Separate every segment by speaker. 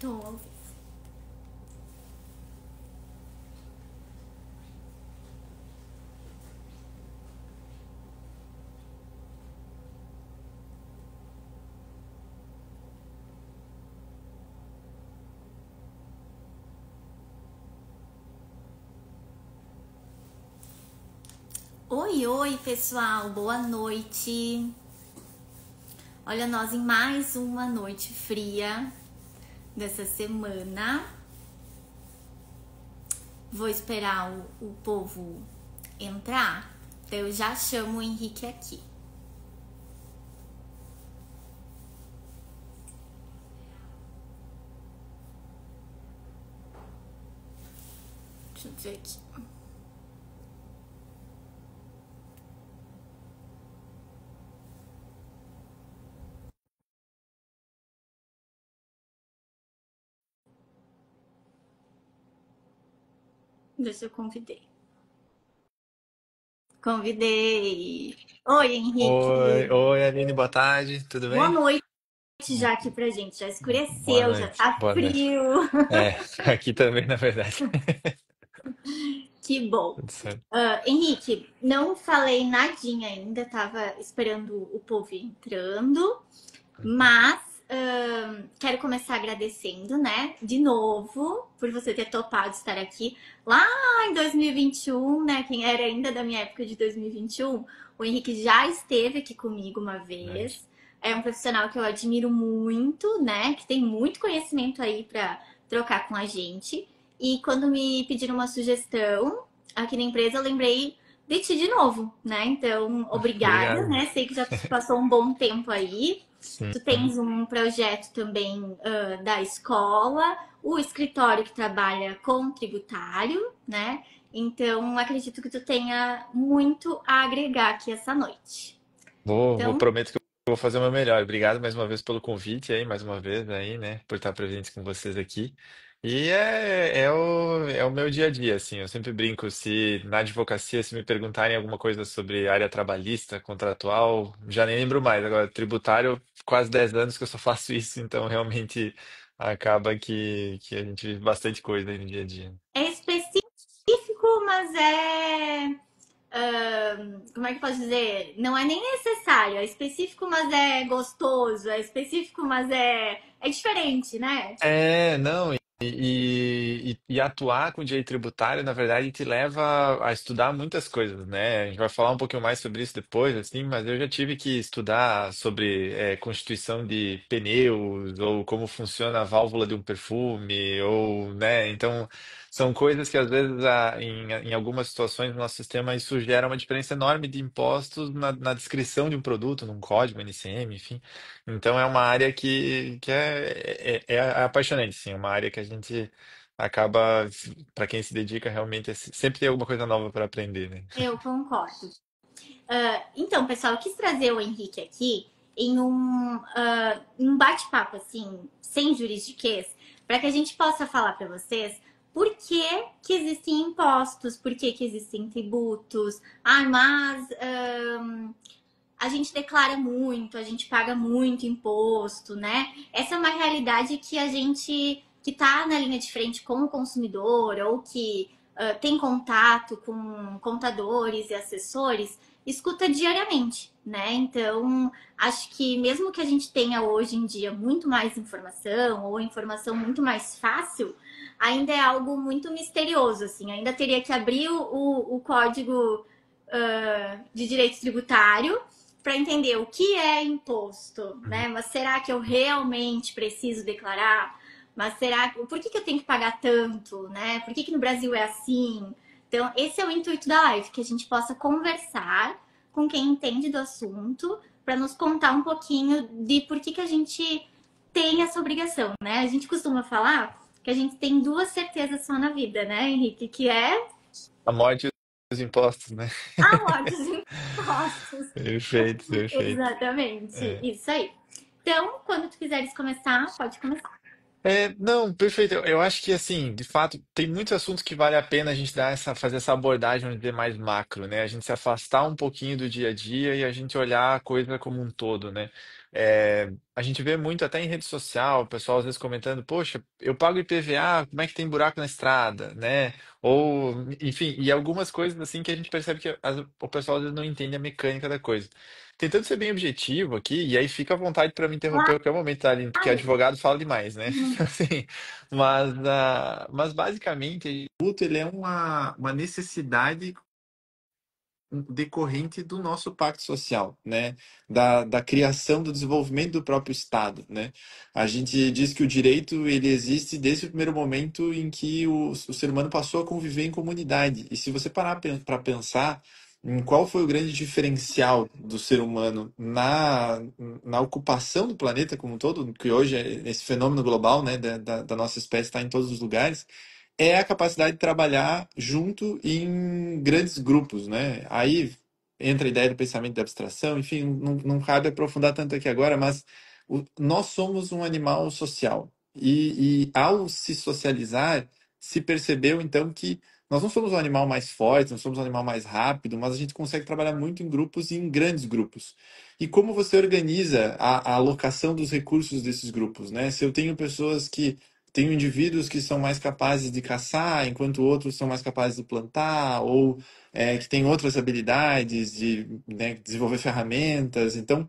Speaker 1: Tô ao vivo. Oi, oi, pessoal, boa noite. Olha nós em mais uma noite fria dessa semana. Vou esperar o povo entrar, então eu já chamo o Henrique aqui. Deixa eu ver aqui. Ver se eu convidei. Convidei. Oi,
Speaker 2: Oi,
Speaker 1: Henrique.
Speaker 2: oi, Aline, boa tarde, tudo
Speaker 1: Boa
Speaker 2: bem?
Speaker 1: noite já aqui pra gente. Já
Speaker 2: Boa
Speaker 1: escureceu, já
Speaker 2: noite,
Speaker 1: tá
Speaker 2: boa noite.
Speaker 1: frio.
Speaker 2: É, aqui também, na verdade.
Speaker 1: Que bom.
Speaker 2: Tudo certo.
Speaker 1: Henrique, não falei nadinha ainda, tava esperando o povo entrando, mas quero começar agradecendo, né, de novo, por você ter topado estar aqui lá em 2021, né, quem era ainda da minha época de 2021, o Henrique já esteve aqui comigo uma
Speaker 2: Verdade.
Speaker 1: vez, é um profissional que eu admiro muito, né, que tem muito conhecimento aí para trocar com a gente, e quando me pediram uma sugestão aqui na empresa, eu lembrei de ti de novo, né? Então, obrigada,
Speaker 2: Obrigado.
Speaker 1: né? Sei que já passou um bom tempo aí.
Speaker 2: Sim,
Speaker 1: Tu tens um projeto também da escola, o escritório que trabalha com tributário, né? Então, acredito que tu tenha muito a agregar aqui essa noite. Então,
Speaker 2: prometo que eu vou fazer o meu melhor. Obrigado mais uma vez pelo convite aí, mais uma vez aí, né, por estar presente com vocês aqui. E é o meu dia a dia, assim, eu sempre brinco, se na advocacia, se me perguntarem alguma coisa sobre área trabalhista, contratual, já nem lembro mais. Agora, tributário, quase 10 anos que eu só faço isso, então realmente acaba que a gente vive bastante coisa aí no dia a dia.
Speaker 1: é específico, mas como é que eu posso dizer? Não é nem necessário. É específico, mas é gostoso. É específico, mas é diferente, né?
Speaker 2: É, não, e atuar com direito tributário, na verdade, te leva a estudar muitas coisas, né? A gente vai falar um pouquinho mais sobre isso depois, assim, mas eu já tive que estudar sobre constituição de pneus, ou como funciona a válvula de um perfume, ou, né? Então, são coisas que, às vezes, em algumas situações no nosso sistema, isso gera uma diferença enorme de impostos na descrição de um produto, num código NCM, enfim. Então é uma área que é apaixonante, sim, é uma área que a gente acaba, para quem se dedica, realmente sempre tem alguma coisa nova para aprender, né?
Speaker 1: Eu concordo. Então, pessoal, eu quis trazer o Henrique aqui em um bate-papo, assim, sem juridiquês, para que a gente possa falar para vocês por que existem impostos, por que existem tributos. Ah, mas a gente declara muito, a gente paga muito imposto, né? Essa é uma realidade que a gente que está na linha de frente com o consumidor ou que tem contato com contadores e assessores escuta diariamente, né? Então, acho que mesmo que a gente tenha hoje em dia muito mais informação ou informação muito mais fácil, ainda é algo muito misterioso, assim. Ainda teria que abrir o código de direito tributário para entender o que é imposto, né? Mas será que eu realmente preciso declarar? Mas será por que eu tenho que pagar tanto, né? Por que no Brasil é assim? Então, esse é o intuito da live, que a gente possa conversar com quem entende do assunto para nos contar um pouquinho de por que a gente tem essa obrigação, né? A gente costuma falar que a gente tem duas certezas só na vida, né, Henrique? Que é
Speaker 2: A morte e os impostos, né?
Speaker 1: a morte dos impostos.
Speaker 2: Perfeito, perfeito.
Speaker 1: Exatamente,
Speaker 2: É.
Speaker 1: isso aí. Então, quando tu quiseres começar, pode começar.
Speaker 2: Não, perfeito. Eu acho que assim, de fato, tem muitos assuntos que vale a pena a gente fazer essa abordagem, vamos dizer, mais macro, né? A gente se afastar um pouquinho do dia a dia e a gente olhar a coisa como um todo, né? A gente vê muito até em rede social, o pessoal às vezes comentando, poxa, eu pago IPVA, como é que tem buraco na estrada, né? Ou, enfim, e algumas coisas assim que a gente percebe que o pessoal às vezes não entende a mecânica da coisa. Tentando ser bem objetivo aqui, e aí fica à vontade para me interromper a qualquer momento, tá, Aline? Porque
Speaker 1: Claro.
Speaker 2: advogado fala demais, né?
Speaker 1: Uhum.
Speaker 2: Assim, mas basicamente, o luto ele é uma necessidade decorrente do nosso pacto social, né? Da criação, do desenvolvimento do próprio Estado, né? A gente diz que o direito ele existe desde o primeiro momento em que o ser humano passou a conviver em comunidade. E se você parar para pensar em qual foi o grande diferencial do ser humano na ocupação do planeta como um todo, que hoje é esse fenômeno global, né, da nossa espécie está em todos os lugares, é a capacidade de trabalhar junto em grandes grupos, né? Aí entra a ideia do pensamento de abstração, enfim, não cabe aprofundar tanto aqui agora, mas nós somos um animal social. E ao se socializar, se percebeu então que nós não somos um animal mais forte, não somos um animal mais rápido, mas a gente consegue trabalhar muito em grupos e em grandes grupos. E como você organiza a alocação dos recursos desses grupos, né? Se eu tenho pessoas que tenho indivíduos que são mais capazes de caçar, enquanto outros são mais capazes de plantar, ou que têm outras habilidades de, né, desenvolver ferramentas. Então,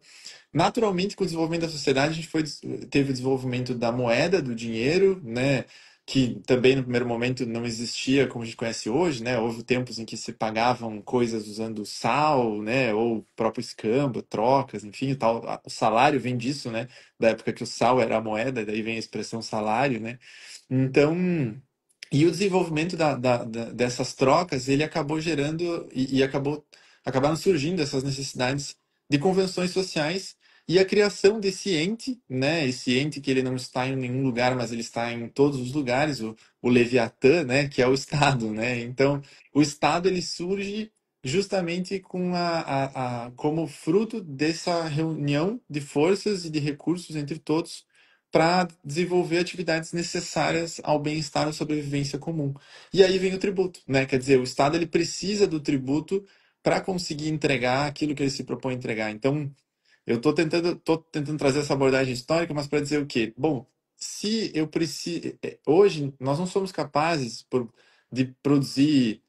Speaker 2: naturalmente, com o desenvolvimento da sociedade, a gente teve o desenvolvimento da moeda, do dinheiro, né? Que também no primeiro momento não existia como a gente conhece hoje, né? Houve tempos em que se pagavam coisas usando sal, né? Ou próprio escambo, trocas, enfim, o tal. O salário vem disso, né? Da época que o sal era a moeda, daí vem a expressão salário, né? Então, e o desenvolvimento dessas trocas, ele acabou gerando acabaram surgindo essas necessidades de convenções sociais e a criação desse ente, né? Esse ente que ele não está em nenhum lugar, mas ele está em todos os lugares, o Leviatã, né? Que é o Estado, né? Então, o Estado ele surge justamente com como fruto dessa reunião de forças e de recursos entre todos para desenvolver atividades necessárias ao bem-estar e sobrevivência comum. E aí vem o tributo, né? Quer dizer, o Estado ele precisa do tributo para conseguir entregar aquilo que ele se propõe a entregar. Então, eu tô tentando trazer essa abordagem histórica, mas para dizer o quê? Bom, se eu preciso, hoje nós não somos capazes de produzir,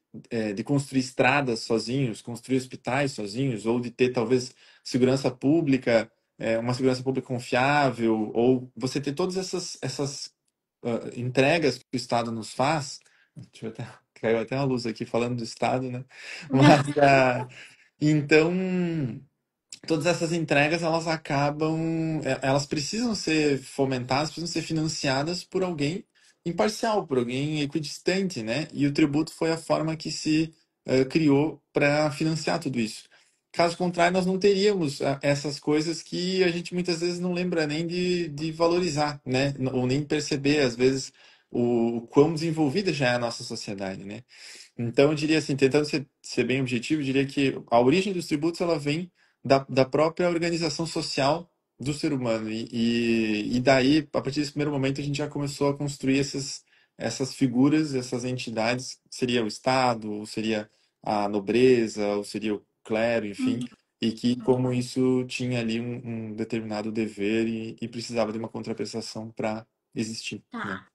Speaker 2: de construir estradas sozinhos, construir hospitais sozinhos, ou de ter talvez segurança pública, uma segurança pública confiável, ou você ter todas essas entregas que o Estado nos faz. Deixa eu até, caiu até uma luz aqui falando do Estado, né? Mas então todas essas entregas elas precisam ser fomentadas, precisam ser financiadas por alguém imparcial, por alguém equidistante, né? E o tributo foi a forma que se criou para financiar tudo isso. Caso contrário, nós não teríamos essas coisas que a gente muitas vezes não lembra nem de valorizar, né? Ou nem perceber, às vezes, o quão desenvolvida já é a nossa sociedade, né? Então, eu diria assim, tentando ser bem objetivo, eu diria que a origem dos tributos ela vem da própria organização social do ser humano. E daí, a partir desse primeiro momento, a gente já começou a construir essas figuras, essas entidades, seria o Estado, ou seria a nobreza, ou seria o clero, enfim,
Speaker 1: Uhum.
Speaker 2: e que como isso tinha ali um determinado dever e precisava de uma contraprestação para existir, né?
Speaker 1: Tá.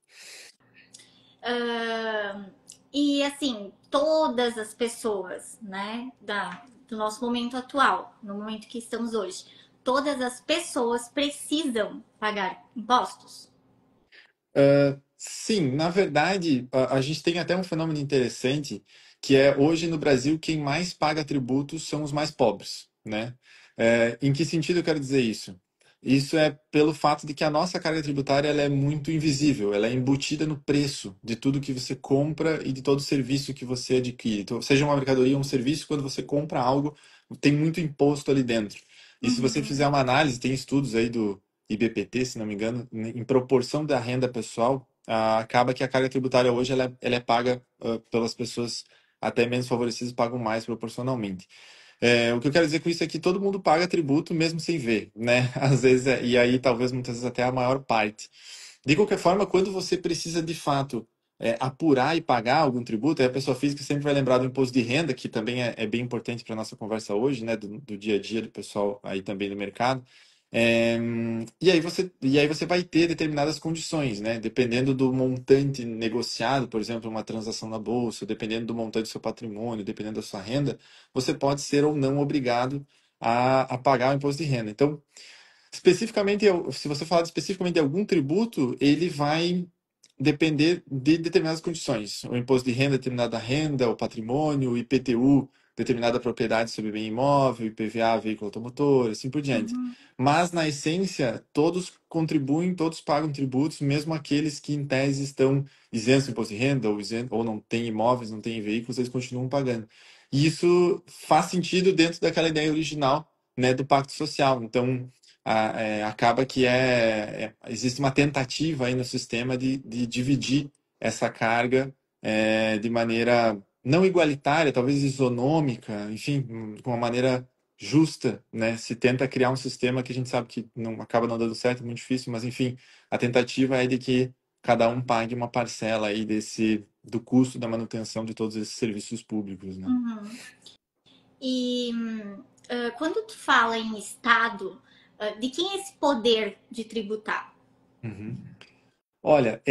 Speaker 1: Ahn, e assim, todas as pessoas, né, do nosso momento atual, no momento que estamos hoje, todas as pessoas precisam pagar impostos?
Speaker 2: Sim, na verdade, a gente tem até um fenômeno interessante, que é hoje no Brasil quem mais paga tributos são os mais pobres, né? Em que sentido eu quero dizer isso? Isso é pelo fato de que a nossa carga tributária ela é muito invisível, ela é embutida no preço de tudo que você compra e de todo serviço que você adquire. Então, seja uma mercadoria ou um serviço, quando você compra algo, tem muito imposto ali dentro. E se você fizer
Speaker 1: Uhum.
Speaker 2: uma análise, tem estudos aí do IBPT, se não me engano, em proporção da renda pessoal, acaba que a carga tributária hoje ela é paga pelas pessoas até menos favorecidas pagam mais proporcionalmente. O que eu quero dizer com isso é que todo mundo paga tributo mesmo sem ver, né? Às vezes, e aí talvez muitas vezes até a maior parte.
Speaker 3: De qualquer forma, quando você precisa de fato apurar e pagar algum tributo, aí a pessoa física sempre vai lembrar do imposto de renda, que também é bem importante para a nossa conversa hoje, né, do dia a dia do pessoal aí também do mercado. É, e aí você vai ter determinadas condições, né? Dependendo do montante negociado, por exemplo, uma transação na bolsa, dependendo do montante do seu patrimônio, dependendo da sua renda, você pode ser ou não obrigado a pagar o imposto de renda. Então, especificamente, se você falar especificamente de algum tributo, ele vai depender de determinadas condições. O imposto de renda, determinada renda, o patrimônio, o IPTU, determinada propriedade sobre bem imóvel, IPVA, veículo automotor, assim por diante.
Speaker 1: Uhum,
Speaker 3: Mas, na essência, todos contribuem, todos pagam tributos, mesmo aqueles que, em tese, estão isentos do imposto de renda ou não têm imóveis, não têm veículos, eles continuam pagando. E isso faz sentido dentro daquela ideia original, né, do Pacto Social. Então, acaba que existe uma tentativa aí no sistema de dividir essa carga de maneira não igualitária, talvez isonômica, enfim, com uma maneira justa, né? Se tenta criar um sistema que a gente sabe que não acaba não dando certo, é muito difícil, mas enfim, a tentativa é de que cada um pague uma parcela aí do custo da manutenção de todos esses serviços públicos, né?
Speaker 1: uhum. E quando tu fala em Estado, de quem é esse poder de tributar?
Speaker 3: Uhum. Olha,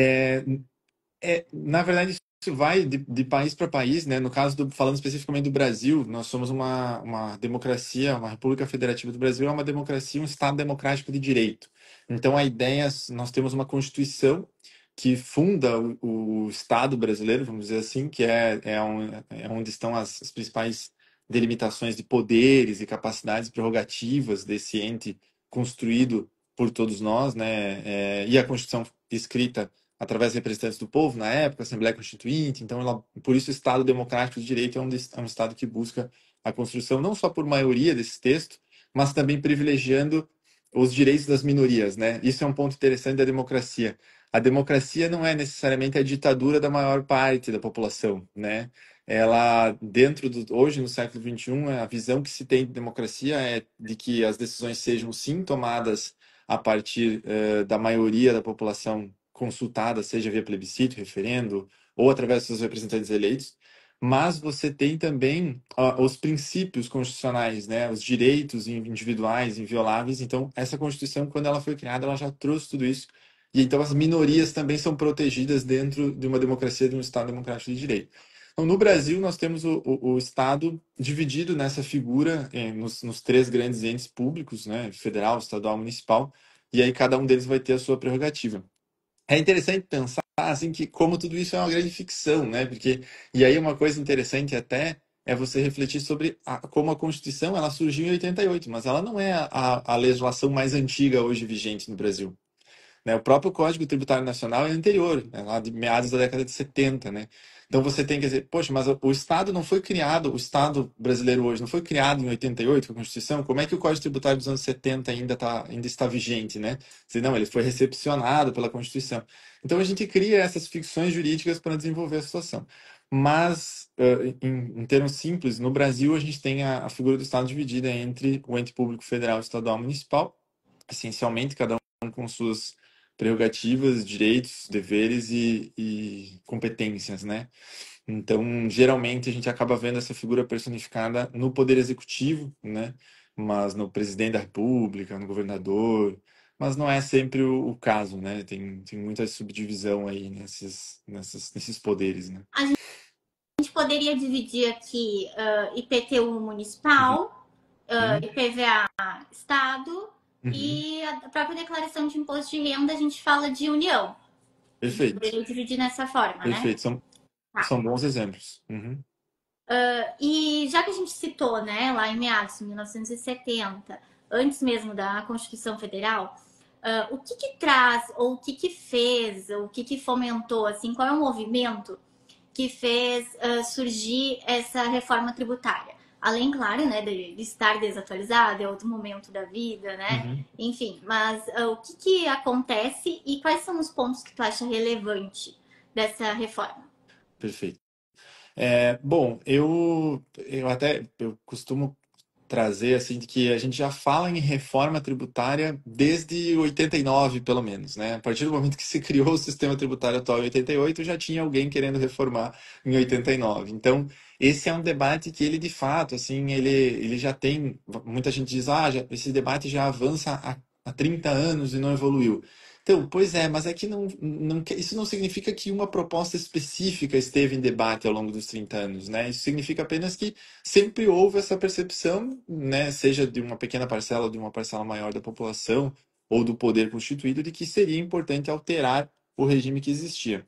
Speaker 3: na verdade, isso vai de país para país, né? No caso, falando especificamente do Brasil, nós somos uma democracia, uma República Federativa do Brasil é uma democracia, um Estado democrático de direito. Então, a ideia, nós temos uma Constituição que funda o Estado brasileiro, vamos dizer assim, que é onde estão as principais delimitações de poderes e capacidades prerrogativas desse ente construído por todos nós, né? E a Constituição escrita através de representantes do povo, na época, Assembleia Constituinte. Então, por isso, o Estado Democrático de Direito é um Estado que busca a construção não só por maioria desse texto, mas também privilegiando os direitos das minorias, né? Isso é um ponto interessante da democracia. A democracia não é necessariamente a ditadura da maior parte da população, né? Ela, hoje, no século XXI, a visão que se tem de democracia é de que as decisões sejam, sim, tomadas a partir da maioria da população consultada, seja via plebiscito, referendo, ou através dos seus representantes eleitos, mas você tem também os princípios constitucionais, né, os direitos individuais, invioláveis. Então, essa Constituição, quando ela foi criada, ela já trouxe tudo isso. E então as minorias também são protegidas dentro de uma democracia, de um Estado democrático de direito. Então, no Brasil, nós temos o Estado dividido nessa figura, nos três grandes entes públicos, né, federal, estadual, municipal, e aí cada um deles vai ter a sua prerrogativa. É interessante pensar assim que como tudo isso é uma grande ficção, né? Porque e aí uma coisa interessante até é você refletir sobre como a Constituição ela surgiu em 88, mas ela não é a legislação mais antiga hoje vigente no Brasil, né? O próprio Código Tributário Nacional é anterior, é lá de meados da década de 70, né? Então você tem que dizer, poxa, mas o Estado não foi criado, o Estado brasileiro hoje não foi criado em 88 com a Constituição, como é que o Código Tributário dos anos 70 ainda está vigente, né? Não, ele foi recepcionado pela Constituição. Então a gente cria essas ficções jurídicas para desenvolver a situação. Mas, em termos simples, no Brasil a gente tem a figura do Estado dividida entre o ente público federal, estadual e municipal, essencialmente cada um com suas prerrogativas, direitos, deveres e competências, né? Então, geralmente a gente acaba vendo essa figura personificada no poder executivo, né? Mas no presidente da República, no governador, mas não é sempre o caso, né? Tem muita subdivisão aí nesses poderes, né?
Speaker 1: A gente poderia dividir aqui IPTU
Speaker 3: Uhum,
Speaker 1: municipal,
Speaker 3: uhum,
Speaker 1: IPVA Estado
Speaker 3: uhum.
Speaker 1: e a própria declaração de imposto de renda a gente fala de União. A gente
Speaker 3: Perfeito,
Speaker 1: poderia dividir dessa forma, né?
Speaker 3: perfeito. São,
Speaker 1: Tá.
Speaker 3: são bons exemplos. Uhum,
Speaker 1: E já que a gente citou, né, lá em meados de 1970, antes mesmo da Constituição Federal, o que que traz, ou o que fez, ou o que fomentou, assim, qual é o movimento que fez surgir essa reforma tributária? Além, claro, né, de estar desatualizada, é outro momento da vida, né?
Speaker 3: uhum,
Speaker 1: Enfim, mas o que acontece e quais são os pontos que tu acha relevante dessa reforma?
Speaker 3: perfeito. Bom, eu costumo trazer assim de que a gente já fala em reforma tributária desde 89, pelo menos, né? A partir do momento que se criou o sistema tributário atual em 88, já tinha alguém querendo reformar em 89. Então, esse é um debate que ele de fato, assim, ele já tem, muita gente diz, esse debate já avança há 30 anos e não evoluiu. Então, pois é, mas é que isso não significa que uma proposta específica esteve em debate ao longo dos 30 anos, né? Isso significa apenas que sempre houve essa percepção, né, seja de uma pequena parcela ou de uma parcela maior da população ou do poder constituído, de que seria importante alterar o regime que existia.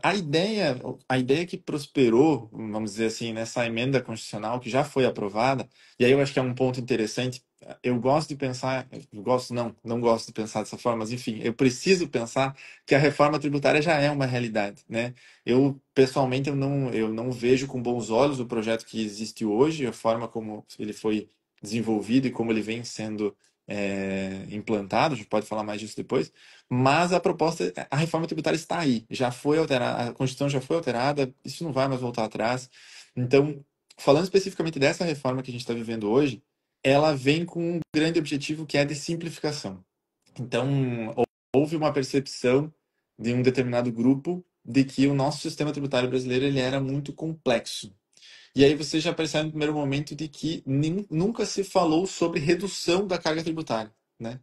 Speaker 3: A ideia que prosperou, vamos dizer assim, nessa emenda constitucional que já foi aprovada, e aí eu acho que é um ponto interessante. Eu gosto de pensar, gosto não gosto de pensar dessa forma, mas enfim, eu preciso pensar que a reforma tributária já é uma realidade, né? Eu, pessoalmente, eu não vejo com bons olhos o projeto que existe hoje, a forma como ele foi desenvolvido e como ele vem sendo implantado, a gente pode falar mais disso depois, mas a proposta, a reforma tributária está aí, já foi alterada, a Constituição já foi alterada, isso não vai mais voltar atrás. Então, falando especificamente dessa reforma que a gente está vivendo hoje, ela vem com um grande objetivo que é de simplificação. Então, houve uma percepção de um determinado grupo de que o nosso sistema tributário brasileiro ele era muito complexo. E aí você já percebe no primeiro momento de que nunca se falou sobre redução da carga tributária, né?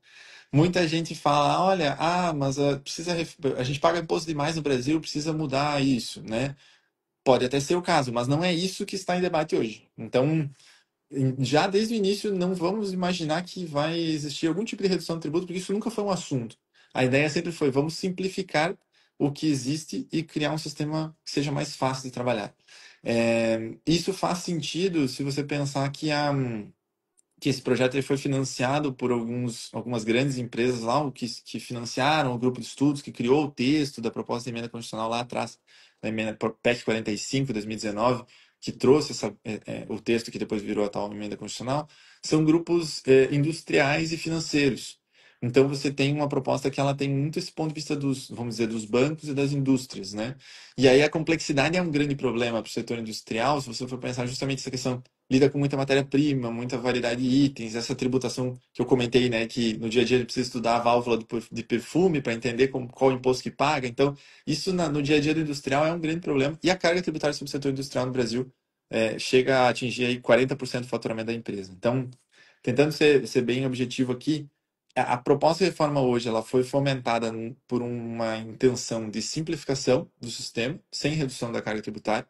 Speaker 3: Muita gente fala, olha, mas a gente paga imposto demais no Brasil, precisa mudar isso, né? Pode até ser o caso, mas não é isso que está em debate hoje. Então, já desde o início, não vamos imaginar que vai existir algum tipo de redução de tributo, porque isso nunca foi um assunto. A ideia sempre foi, vamos simplificar o que existe e criar um sistema que seja mais fácil de trabalhar. Isso faz sentido se você pensar que esse projeto ele foi financiado por algumas grandes empresas lá, que financiaram o grupo de estudos que criou o texto da proposta de emenda constitucional lá atrás, da emenda PEC 45, de 2019, que trouxe o texto que depois virou a tal emenda constitucional, são grupos industriais e financeiros. Então você tem uma proposta que ela tem muito esse ponto de vista vamos dizer, dos bancos e das indústrias, né? E aí a complexidade é um grande problema para o setor industrial, se você for pensar justamente essa questão lida com muita matéria-prima, muita variedade de itens, essa tributação que eu comentei, né, que no dia a dia ele precisa estudar a válvula de perfume para entender qual o imposto que paga. Então, isso no dia a dia do industrial é um grande problema. E a carga tributária sobre o setor industrial no Brasil chega a atingir aí 40% do faturamento da empresa. Então, tentando ser bem objetivo aqui, a proposta de reforma hoje ela foi fomentada por uma intenção de simplificação do sistema, sem redução da carga tributária,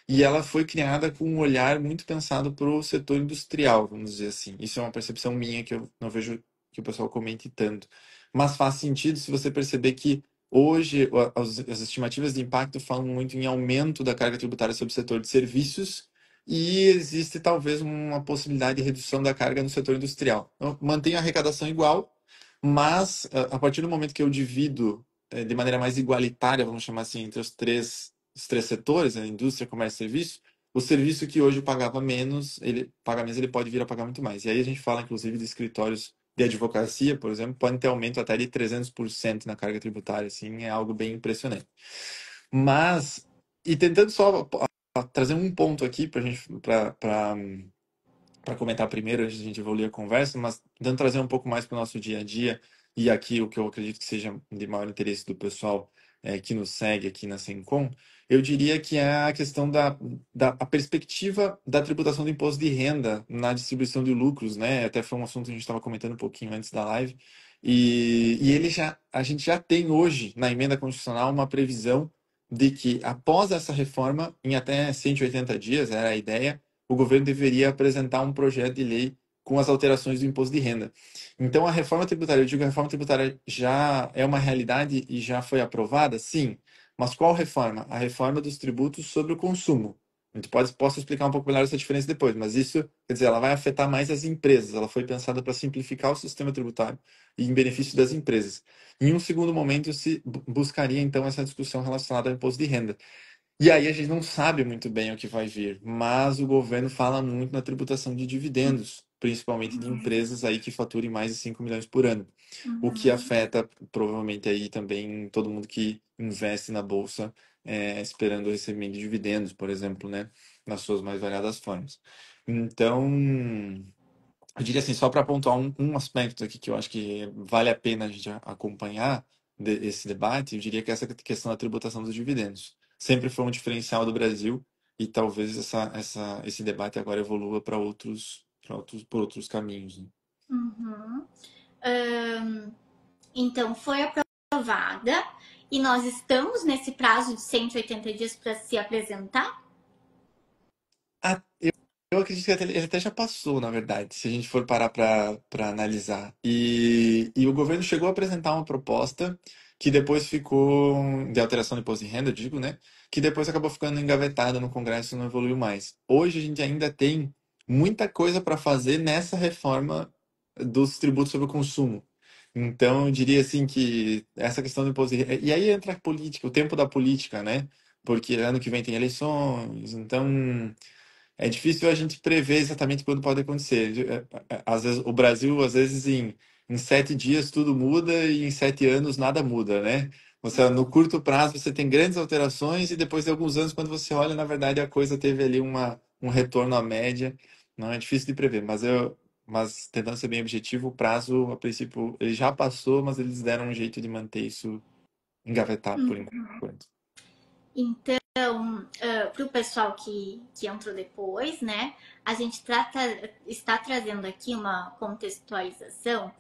Speaker 3: e ela foi criada com um olhar muito pensado para o setor industrial, vamos dizer assim. Isso é uma percepção minha que eu não vejo que o pessoal comente tanto. Mas faz sentido se você perceber que hoje as estimativas de impacto falam muito em aumento da carga tributária sobre o setor de serviços e existe talvez uma possibilidade de redução da carga no setor industrial. Então, mantém a arrecadação igual, mas a partir do momento que eu divido de maneira mais igualitária, vamos chamar assim, entre os três setores, a indústria, comércio e serviço, o serviço que hoje pagava menos, ele paga menos, ele pode vir a pagar muito mais. E aí a gente fala, inclusive, de escritórios de advocacia, por exemplo, podem ter aumento até de 300% na carga tributária, assim, é algo bem impressionante. Mas, e tentando só trazer um ponto aqui para gente, para comentar primeiro, antes de a gente evoluir a conversa, mas tentando trazer um pouco mais para o nosso dia a dia, e aqui o que eu acredito que seja de maior interesse do pessoal que nos segue aqui na Sencom, eu diria que é a questão a perspectiva da tributação do imposto de renda na distribuição de lucros, né? Até foi um assunto que a gente estava comentando um pouquinho antes da live, e a gente já tem hoje, na emenda constitucional, uma previsão de que após essa reforma, em até 180 dias, era a ideia, o governo deveria apresentar um projeto de lei com as alterações do imposto de renda. Então, a reforma tributária, eu digo, a reforma tributária já é uma realidade e já foi aprovada? Sim. Mas qual reforma? A reforma dos tributos sobre o consumo. A gente posso explicar um pouco melhor essa diferença depois, mas isso, quer dizer, ela vai afetar mais as empresas. Ela foi pensada para simplificar o sistema tributário e em benefício das empresas. Em um segundo momento, se buscaria, então, essa discussão relacionada ao imposto de renda. E aí a gente não sabe muito bem o que vai vir, mas o governo fala muito na tributação de dividendos, principalmente de empresas aí que faturem mais de 5 milhões por ano, o que afeta provavelmente aí também todo mundo que investe na bolsa esperando o recebimento de dividendos, por exemplo, né, nas suas mais variadas formas. Então, Eu diria assim, só para pontuar um aspecto aqui que eu acho que vale a pena a gente acompanhar esse debate, eu diria que essa questão da tributação dos dividendos sempre foi um diferencial do Brasil e talvez esse debate agora evolua por outros caminhos, né?
Speaker 1: Uhum. Ahn, então, foi aprovada e nós estamos nesse prazo de 180 dias para se apresentar?
Speaker 3: Ah, eu acredito que ele até já passou, na verdade, se a gente for parar para analisar. E o governo chegou a apresentar uma proposta que depois ficou, de alteração do imposto de renda, eu digo, né? Que depois acabou ficando engavetada no Congresso e não evoluiu mais. Hoje a gente ainda tem muita coisa para fazer nessa reforma dos tributos sobre o consumo. Então, eu diria assim que essa questão do imposto de renda. E aí entra a política, o tempo da política, né? Porque ano que vem tem eleições, então. É difícil a gente prever exatamente quando pode acontecer. Às vezes, o Brasil, às vezes, em 7 dias tudo muda e em 7 anos nada muda, né? Você, no curto prazo você tem grandes alterações e depois de alguns anos, quando você olha, na verdade, a coisa teve ali um retorno à média. Não é difícil de prever, mas tentando ser bem objetivo, o prazo, a princípio, ele já passou, mas eles deram um jeito de manter isso engavetado por enquanto.
Speaker 1: Então, para o pessoal que entrou depois, né, a gente está trazendo aqui uma contextualização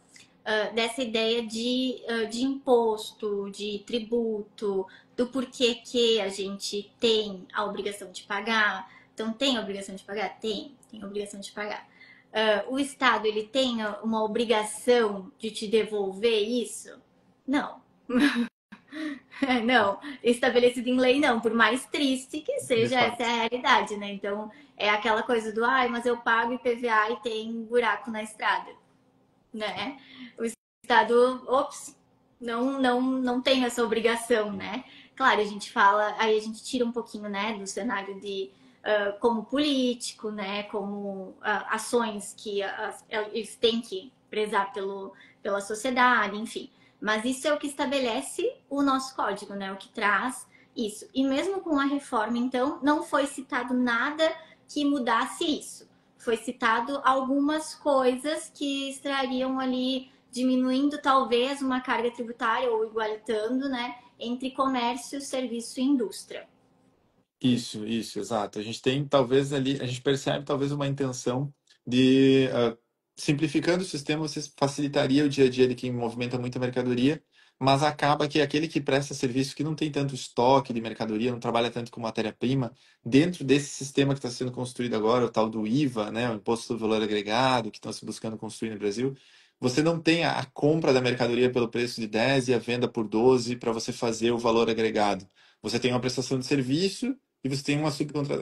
Speaker 1: dessa ideia de imposto, de tributo, do porquê que a gente tem a obrigação de pagar. Então, tem a obrigação de pagar? Tem a obrigação de pagar. O Estado, ele tem uma obrigação de te devolver isso? Não. Não, estabelecido em lei não, por mais triste que
Speaker 3: De
Speaker 1: seja, essa
Speaker 3: fato.
Speaker 1: é a realidade, né? Então, é aquela coisa do, ai, mas eu pago IPVA e tem buraco na estrada, né? O Estado, ops, não tem essa obrigação, né? Claro, a gente fala, aí a gente tira um pouquinho, né, do cenário de como político, né, como ações que eles têm que prezar pela sociedade, enfim. Mas isso é o que estabelece o nosso código, né, o que traz isso. E mesmo com a reforma, então, não foi citado nada que mudasse isso. Foi citado algumas coisas que estariam ali diminuindo talvez uma carga tributária ou igualitando, né, entre comércio, serviço e indústria.
Speaker 3: Isso, exato. A gente tem talvez ali, a gente percebe talvez uma intenção de simplificando o sistema, você facilitaria o dia a dia de quem movimenta muita mercadoria, mas acaba que aquele que presta serviço que não tem tanto estoque de mercadoria, não trabalha tanto com matéria-prima, dentro desse sistema que está sendo construído agora, o tal do IVA, né, o Imposto do Valor Agregado, que estão se buscando construir no Brasil, você não tem a compra da mercadoria pelo preço de 10 e a venda por 12 para você fazer o valor agregado. Você tem uma prestação de serviço e você tem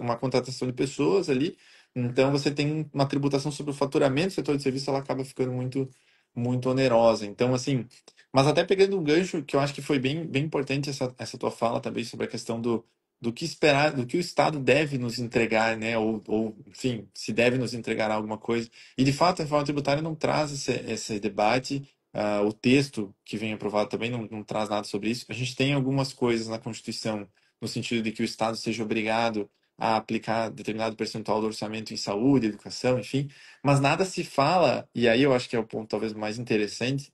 Speaker 3: uma contratação de pessoas ali, então você tem uma tributação sobre o faturamento do setor de serviço, ela acaba ficando muito onerosa. Então, assim, mas até pegando um gancho que eu acho que foi bem importante essa tua fala também sobre a questão do que esperar, do que o Estado deve nos entregar, né? Enfim, se deve nos entregar alguma coisa. E, de fato, a reforma tributária não traz esse debate. O texto que vem aprovado também não traz nada sobre isso. A gente tem algumas coisas na Constituição no sentido de que o Estado seja obrigado a aplicar determinado percentual do orçamento em saúde, educação, enfim, mas nada se fala, e aí eu acho que é o ponto talvez mais interessante,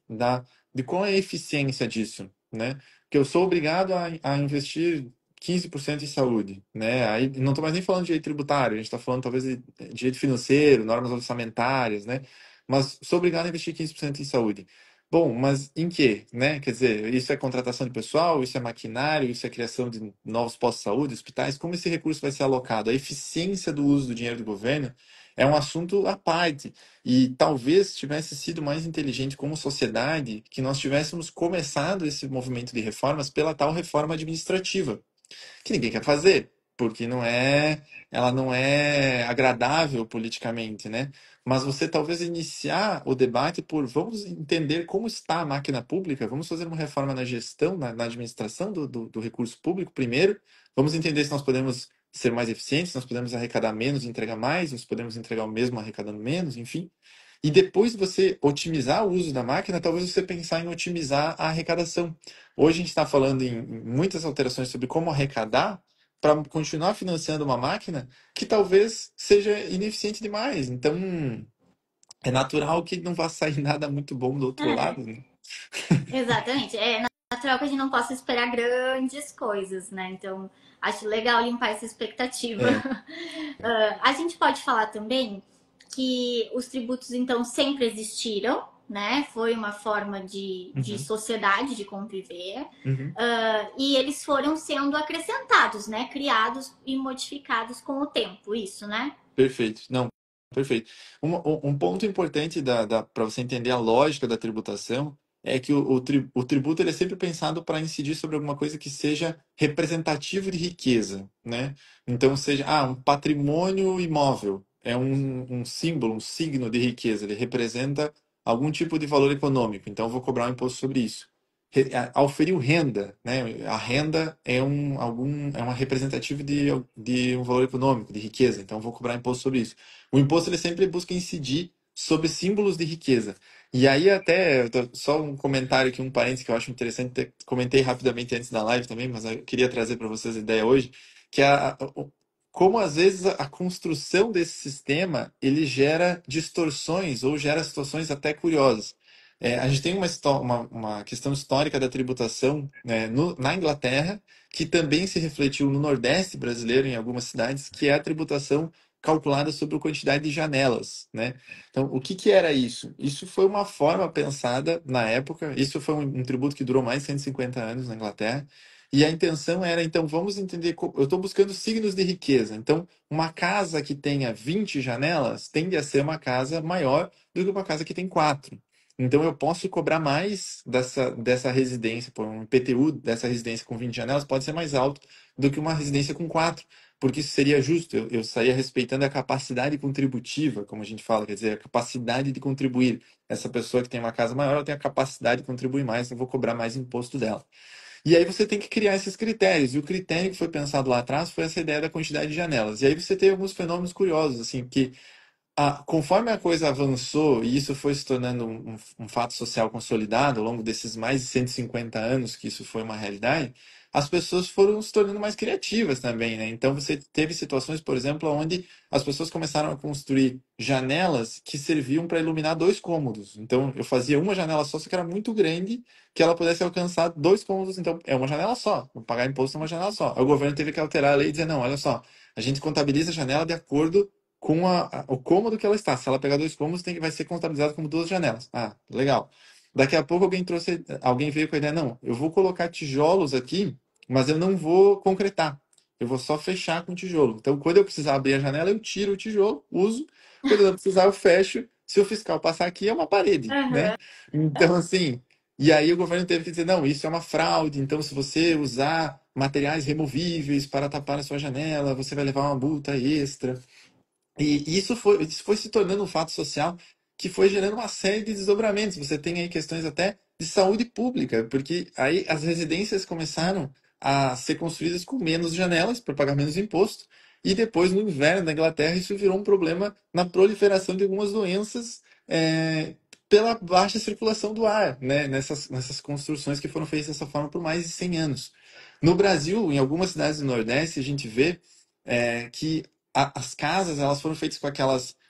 Speaker 3: de qual é a eficiência disso, né? Que eu sou obrigado a investir 15% em saúde, né? Aí não estou mais nem falando de direito tributário, a gente está falando talvez de direito financeiro, normas orçamentárias, né? Mas sou obrigado a investir 15% em saúde. Bom, mas em quê, né? Quer dizer, isso é contratação de pessoal, isso é maquinário, isso é criação de novos postos de saúde, hospitais, como esse recurso vai ser alocado? A eficiência do uso do dinheiro do governo é um assunto à parte. E talvez tivesse sido mais inteligente como sociedade que nós tivéssemos começado esse movimento de reformas pela tal reforma administrativa que ninguém quer fazer, porque ela não é agradável politicamente, né? Mas você talvez iniciar o debate por vamos entender como está a máquina pública, vamos fazer uma reforma na gestão, na administração do recurso público primeiro, vamos entender se nós podemos ser mais eficientes, se nós podemos arrecadar menos e entregar mais, nós podemos entregar o mesmo arrecadando menos, enfim. E depois de você otimizar o uso da máquina, talvez você pensar em otimizar a arrecadação. Hoje a gente está falando em muitas alterações sobre como arrecadar para continuar financiando uma máquina que talvez seja ineficiente demais. Então, é natural que não vá sair nada muito bom do outro
Speaker 1: É,
Speaker 3: lado, né?
Speaker 1: exatamente. É natural que a gente não possa esperar grandes coisas, né? Então, acho legal limpar essa expectativa.
Speaker 3: É.
Speaker 1: A gente pode falar também que os tributos, então, sempre existiram, né? Foi uma forma de
Speaker 3: Uhum,
Speaker 1: sociedade, de conviver.
Speaker 3: uhum.
Speaker 1: E eles foram sendo acrescentados, né? Criados e modificados com o tempo, isso, né?
Speaker 3: Perfeito. Não, perfeito. Um ponto importante para você entender a lógica da tributação é que o tributo ele é sempre pensado para incidir sobre alguma coisa que seja representativo de riqueza, né? Então, seja, um patrimônio imóvel é um símbolo, um signo de riqueza, ele representa algum tipo de valor econômico, então eu vou cobrar um imposto sobre isso. Auferiu renda, né? A renda é uma representativa de um valor econômico, de riqueza, então eu vou cobrar imposto sobre isso. O imposto ele sempre busca incidir sobre símbolos de riqueza. E aí até, só um comentário aqui, um parênteses que eu acho interessante, comentei rapidamente antes da live também, mas eu queria trazer para vocês a ideia hoje, que é como às vezes a construção desse sistema ele gera distorções ou gera situações até curiosas. A gente tem uma questão histórica da tributação, né, na Inglaterra, que também se refletiu no Nordeste brasileiro, em algumas cidades, que é a tributação calculada sobre a quantidade de janelas, né? Então, o que que era isso? Isso foi uma forma pensada na época, isso foi um tributo que durou mais de 150 anos na Inglaterra, e a intenção era, então, vamos entender, eu estou buscando signos de riqueza. Então, uma casa que tenha 20 janelas tende a ser uma casa maior do que uma casa que tem quatro. Então eu posso cobrar mais dessa residência, por um IPTU dessa residência com 20 janelas pode ser mais alto do que uma residência com quatro, porque isso seria justo. Eu estaria respeitando a capacidade contributiva, como a gente fala, quer dizer, a capacidade de contribuir. Essa pessoa que tem uma casa maior, ela tem a capacidade de contribuir mais, eu vou cobrar mais imposto dela. E aí você tem que criar esses critérios. E o critério que foi pensado lá atrás foi essa ideia da quantidade de janelas. E aí você tem alguns fenômenos curiosos, assim, que conforme a coisa avançou e isso foi se tornando um fato social consolidado ao longo desses mais de 150 anos que isso foi uma realidade, as pessoas foram se tornando mais criativas também, né? Então você teve situações, por exemplo, onde as pessoas começaram a construir janelas que serviam para iluminar dois cômodos. Então eu fazia uma janela só, só que era muito grande que ela pudesse alcançar dois cômodos. Então é uma janela só, vou pagar imposto numa janela só. Aí o governo teve que alterar a lei e dizer, não, olha só, a gente contabiliza a janela de acordo com o cômodo que ela está. Se ela pegar dois cômodos, vai ser contabilizado como duas janelas. Ah, legal. Daqui a pouco alguém veio com a ideia, não, eu vou colocar tijolos aqui, mas eu não vou concretar. Eu vou só fechar com tijolo. Então, quando eu precisar abrir a janela, eu tiro o tijolo, uso. Quando eu não precisar, eu fecho. Se o fiscal passar aqui, é uma parede, né?
Speaker 1: Uhum.
Speaker 3: Então, assim, e aí o governo teve que dizer, não, isso é uma fraude. Então, se você usar materiais removíveis para tapar a sua janela, você vai levar uma multa extra. E isso foi se tornando um fato social que foi gerando uma série de desdobramentos. Você tem aí questões até de saúde pública, porque aí as residências começaram a ser construídas com menos janelas para pagar menos imposto. E depois, no inverno da Inglaterra, isso virou um problema na proliferação de algumas doenças pela baixa circulação do ar, né? Nessas construções que foram feitas dessa forma por mais de 100 anos. No Brasil, em algumas cidades do Nordeste, a gente vê que as casas elas foram feitas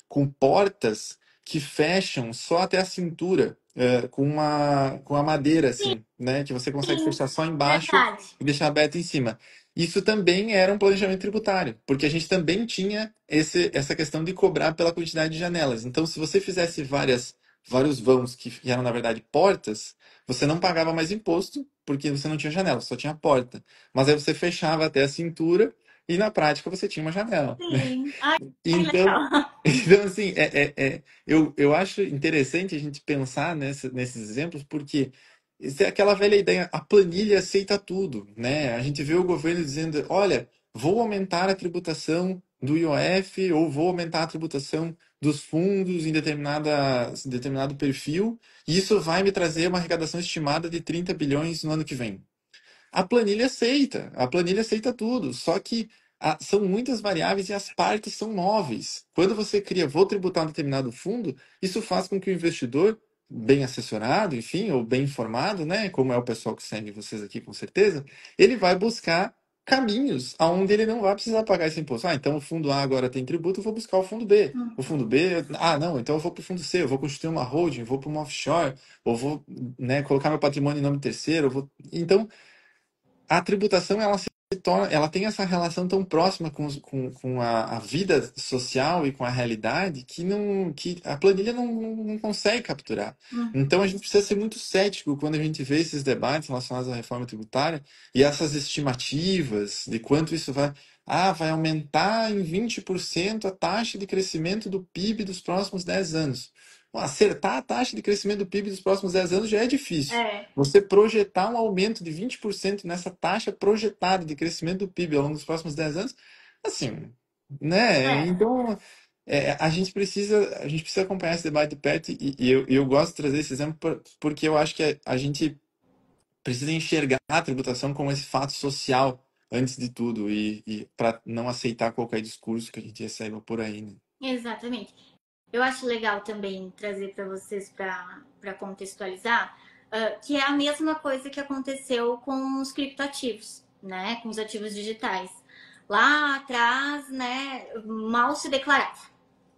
Speaker 3: com portas que fecham só até a cintura, com a madeira assim, né, que você consegue
Speaker 1: Sim,
Speaker 3: fechar só embaixo
Speaker 1: verdade.
Speaker 3: e deixar aberto em cima. Isso também era um planejamento tributário, porque a gente também tinha essa questão de cobrar pela quantidade de janelas. Então, se você fizesse vários vãos que eram, na verdade, portas, você não pagava mais imposto, porque você não tinha janela, só tinha porta. Mas aí você fechava até a cintura e na prática você tinha uma janela.
Speaker 1: Sim. Ai, que
Speaker 3: Então,
Speaker 1: legal.
Speaker 3: então assim, eu acho interessante a gente pensar nesses exemplos, porque isso é aquela velha ideia, a planilha aceita tudo, né? A gente vê o governo dizendo, olha, vou aumentar a tributação do IOF ou vou aumentar a tributação dos fundos em determinado perfil, e isso vai me trazer uma arrecadação estimada de 30 bilhões no ano que vem. A planilha aceita tudo, só que são muitas variáveis e as partes são móveis. Quando você cria, vou tributar um determinado fundo, isso faz com que o investidor, bem assessorado, enfim, ou bem informado, né, como é o pessoal que segue vocês aqui com certeza, ele vai buscar caminhos aonde ele não vai precisar pagar esse imposto. Ah, então o fundo A agora tem tributo, eu vou buscar o fundo B. O fundo B, ah, não, então eu vou para o fundo C, eu vou constituir uma holding, vou para uma offshore, ou vou, né, colocar meu patrimônio em nome terceiro, eu vou... Então, a tributação ela se torna, ela tem essa relação tão próxima com a vida social e com a realidade que a planilha não consegue capturar. Então a gente precisa ser muito cético quando a gente vê esses debates relacionados à reforma tributária e essas estimativas de quanto isso vai aumentar em 20% a taxa de crescimento do PIB dos próximos 10 anos. Bom, acertar a taxa de crescimento do PIB dos próximos 10 anos já é difícil.
Speaker 1: É,
Speaker 3: Você projetar um aumento de 20% nessa taxa projetada de crescimento do PIB ao longo dos próximos 10 anos, assim, né?
Speaker 1: é,
Speaker 3: Então, a gente precisa acompanhar esse debate de perto e eu gosto de trazer esse exemplo porque eu acho que a gente precisa enxergar a tributação como esse fato social antes de tudo e para não aceitar qualquer discurso que a gente receba por aí, né?
Speaker 1: exatamente. Eu acho legal também trazer para vocês para contextualizar, que é a mesma coisa que aconteceu com os criptoativos, né? Com os ativos digitais. Lá atrás, né, mal se declarava,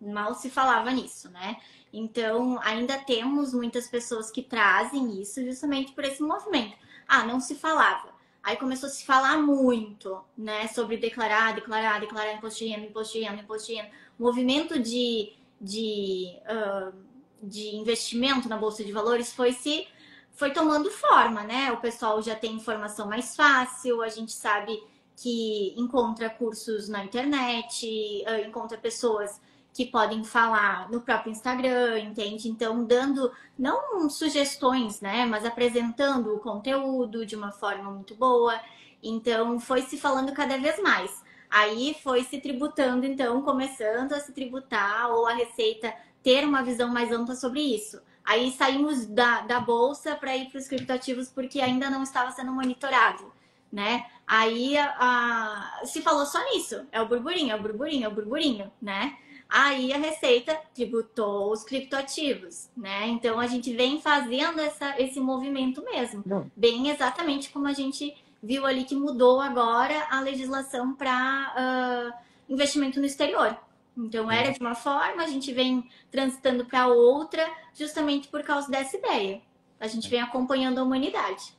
Speaker 1: mal se falava nisso, né? Então, ainda temos muitas pessoas que trazem isso justamente por esse movimento. Ah, não se falava. Aí começou a se falar muito, né, sobre declarar imposto de renda, imposto de renda, imposto de renda. Movimento de investimento na Bolsa de Valores foi tomando forma, né? O pessoal já tem informação mais fácil, a gente sabe que encontra cursos na internet, encontra pessoas que podem falar no próprio Instagram, entende? Então, dando não sugestões, né, mas apresentando o conteúdo de uma forma muito boa. Então, foi se falando cada vez mais. Aí foi se tributando, então, começando a se tributar ou a Receita ter uma visão mais ampla sobre isso. Aí saímos da bolsa para ir para os criptoativos porque ainda não estava sendo monitorado, né? Aí se falou só nisso, é o burburinho, é o burburinho, é o burburinho, né? Aí a Receita tributou os criptoativos, né? Então a gente vem fazendo esse movimento mesmo,
Speaker 3: Não.
Speaker 1: bem exatamente como a gente viu ali que mudou agora a legislação para investimento no exterior. Então era de uma forma, a gente vem transitando para outra, justamente por causa dessa ideia. A gente vem acompanhando a humanidade.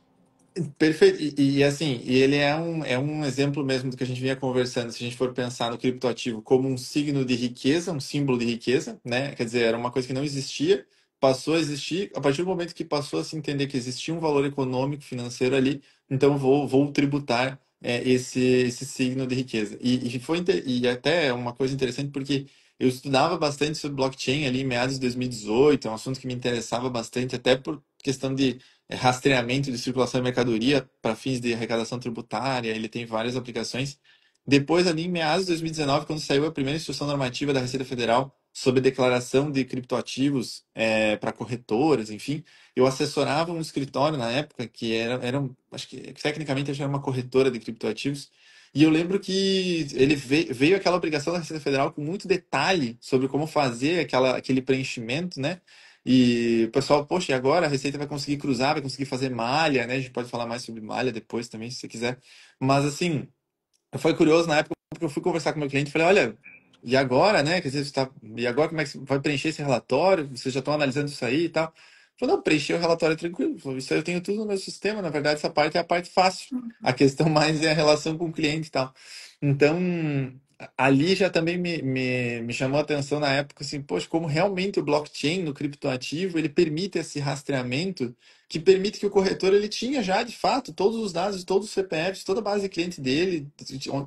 Speaker 3: Perfeito. Assim, ele é um exemplo mesmo do que a gente vinha conversando, se a gente for pensar no criptoativo como um signo de riqueza, um símbolo de riqueza, né? Quer dizer, era uma coisa que não existia, passou a existir, a partir do momento que passou a se entender que existia um valor econômico, financeiro ali, então vou tributar esse signo de riqueza. E até uma coisa interessante, porque eu estudava bastante sobre blockchain ali em meados de 2018, é um assunto que me interessava bastante, até por questão de rastreamento de circulação de mercadoria para fins de arrecadação tributária, ele tem várias aplicações. Depois, ali em meados de 2019, quando saiu a primeira instrução normativa da Receita Federal sobre declaração de criptoativos para corretoras, enfim, eu assessorava um escritório na época que acho que tecnicamente era uma corretora de criptoativos, e eu lembro que ele veio aquela obrigação da Receita Federal com muito detalhe sobre como fazer aquele preenchimento, né? E o pessoal, poxa, e agora a Receita vai conseguir cruzar, vai conseguir fazer malha, né? A gente pode falar mais sobre malha depois também, se você quiser. Mas assim, foi curioso na época porque eu fui conversar com o meu cliente e falei, olha, e agora, né? Quer dizer, e agora como é que você vai preencher esse relatório? Vocês já estão analisando isso aí e tal? Falei, não, preencher o relatório tranquilo. Falei, isso aí eu tenho tudo no meu sistema. Na verdade, essa parte é a parte fácil. A questão mais é a relação com o cliente e tal. Então, ali já também me chamou a atenção na época, assim, poxa, como realmente o blockchain no criptoativo, ele permite esse rastreamento que permite que o corretor ele tinha já de fato todos os dados de todos os CPFs, toda a base de cliente dele,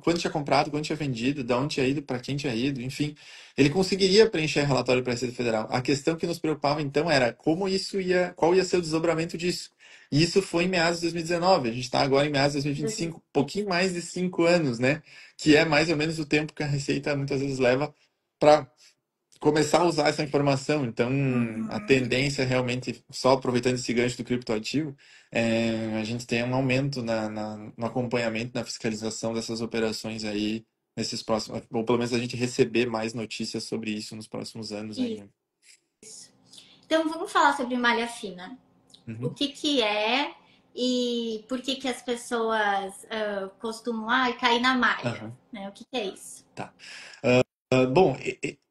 Speaker 3: quando tinha comprado, quando tinha vendido, de onde tinha ido, para quem tinha ido, enfim, ele conseguiria preencher relatório para a Receita Federal. A questão que nos preocupava então era qual ia ser o desdobramento disso. E isso foi em meados de 2019. A gente está agora em meados de 2025, pouquinho mais de 5 anos, né? Que é mais ou menos o tempo que a Receita muitas vezes leva para começar a usar essa informação. Então, a tendência é realmente, só aproveitando esse gancho do criptoativo, a gente tem um aumento no acompanhamento, na fiscalização dessas operações aí, nesses próximos, ou pelo menos a gente receber mais notícias sobre isso nos próximos anos aí,
Speaker 1: Isso.
Speaker 3: né?
Speaker 1: Então vamos falar sobre malha fina. O
Speaker 3: Uhum.
Speaker 1: que que é e por que que as pessoas costumam cair na malha,
Speaker 3: Aham,
Speaker 1: né? O que que é isso?
Speaker 3: tá. Bom,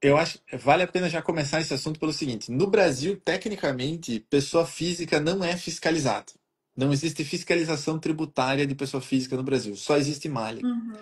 Speaker 3: eu acho que vale a pena já começar esse assunto pelo seguinte: no Brasil, tecnicamente, pessoa física não é fiscalizada. Não existe fiscalização tributária de pessoa física no Brasil, só existe malha.
Speaker 1: Uhum.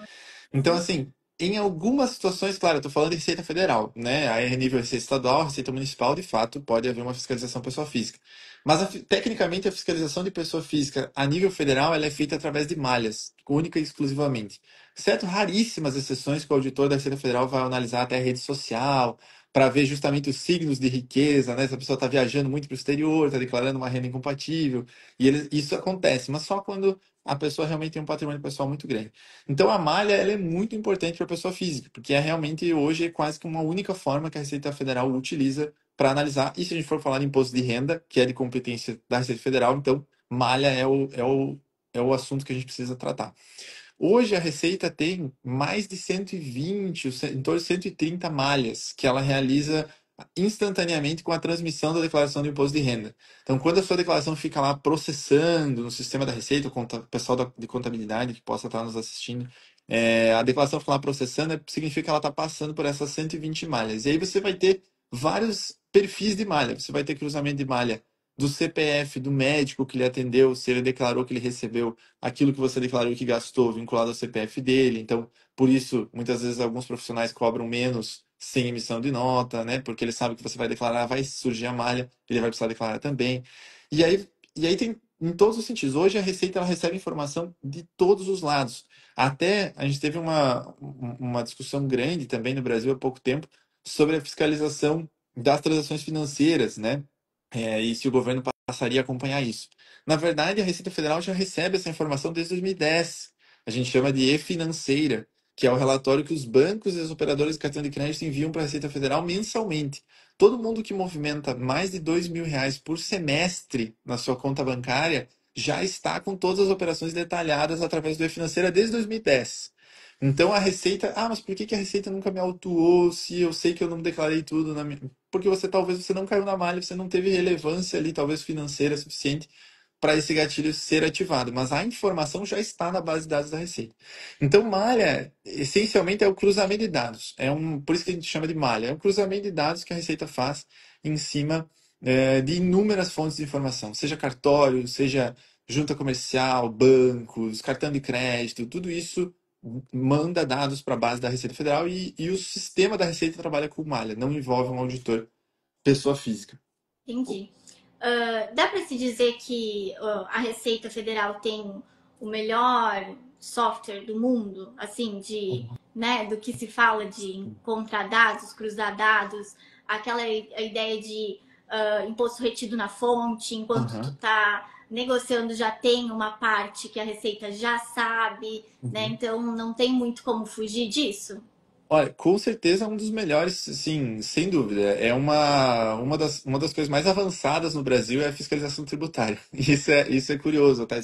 Speaker 3: Então, assim, em algumas situações, claro, eu estou falando de Receita Federal, né? Aí, a nível Receita Estadual, Receita Municipal, de fato, pode haver uma fiscalização pessoa física. Mas, tecnicamente, a fiscalização de pessoa física a nível federal, ela é feita através de malhas, única e exclusivamente. Exceto raríssimas exceções que o auditor da Receita Federal vai analisar até a rede social, para ver justamente os signos de riqueza, né? Se a pessoa está viajando muito para o exterior, está declarando uma renda incompatível. E isso acontece, mas só quando a pessoa realmente tem um patrimônio pessoal muito grande. Então a malha ela é muito importante para a pessoa física, porque é realmente hoje é quase que uma única forma que a Receita Federal utiliza para analisar. E se a gente for falar de imposto de renda, que é de competência da Receita Federal, então malha é o assunto que a gente precisa tratar. Hoje a Receita tem mais de 120, em torno de 130 malhas que ela realiza instantaneamente com a transmissão da declaração do imposto de renda. Então, quando a sua declaração fica lá processando no sistema da Receita, o pessoal de contabilidade que possa estar nos assistindo, a declaração fica lá processando, significa que ela está passando por essas 120 malhas. E aí você vai ter vários perfis de malha. Você vai ter cruzamento de malha do CPF, do médico que lhe atendeu, se ele declarou que ele recebeu aquilo que você declarou que gastou vinculado ao CPF dele. Então, por isso, muitas vezes alguns profissionais cobram menos sem emissão de nota, né? Porque ele sabe que você vai declarar, vai surgir a malha, ele vai precisar declarar também. E aí tem em todos os sentidos. Hoje a Receita ela recebe informação de todos os lados. Até a gente teve uma discussão grande também no Brasil há pouco tempo sobre a fiscalização das transações financeiras, né? E se o governo passaria a acompanhar isso. Na verdade, a Receita Federal já recebe essa informação desde 2010. A gente chama de e-financeira, que é o relatório que os bancos e os operadores de cartão de crédito enviam para a Receita Federal mensalmente. Todo mundo que movimenta mais de R$ 2.000 por semestre na sua conta bancária já está com todas as operações detalhadas através do e-financeira desde 2010. Então a Receita, mas por que que a Receita nunca me autuou se eu sei que eu não declarei tudo na minha... Porque talvez você não caiu na malha, você não teve relevância ali, talvez financeira suficiente para esse gatilho ser ativado, mas a informação já está na base de dados da Receita. Então, malha, essencialmente, é o cruzamento de dados. Por isso que a gente chama de malha. É um cruzamento de dados que a Receita faz em cima de inúmeras fontes de informação, seja cartório, seja junta comercial, bancos, cartão de crédito, tudo isso manda dados para a base da Receita Federal e o sistema da Receita trabalha com malha, não envolve um auditor pessoa física.
Speaker 1: Entendi. Dá para se dizer que a Receita Federal tem o melhor software do mundo, assim, né, do que se fala de encontrar dados, cruzar dados, aquela ideia de imposto retido na fonte, enquanto tu
Speaker 3: Aham.
Speaker 1: tá negociando já tem uma parte que a Receita já sabe, né?
Speaker 3: Uhum.
Speaker 1: Então não tem muito como fugir disso.
Speaker 3: Olha, com certeza é um dos melhores, sim, sem dúvida. É uma das coisas mais avançadas no Brasil é a fiscalização tributária. Isso é curioso, tá?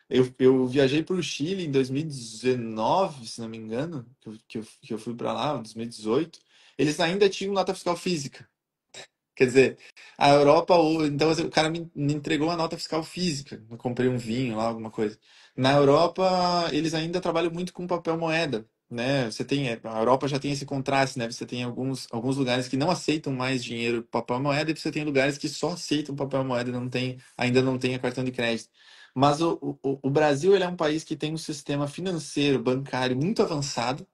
Speaker 3: Eu viajei para o Chile em 2019, se não me engano, que eu fui para lá, em 2018. Eles ainda tinham nota fiscal física. Quer dizer, a Europa, então assim, o cara me entregou uma nota fiscal física. Eu comprei um vinho lá, alguma coisa. Na Europa, eles ainda trabalham muito com papel moeda, né? A Europa já tem esse contraste, né? Você tem alguns lugares que não aceitam mais dinheiro papel moeda e você tem lugares que só aceitam papel moeda e ainda não tem a cartão de crédito. Mas o Brasil, ele é um país que tem um sistema financeiro, bancário muito avançado,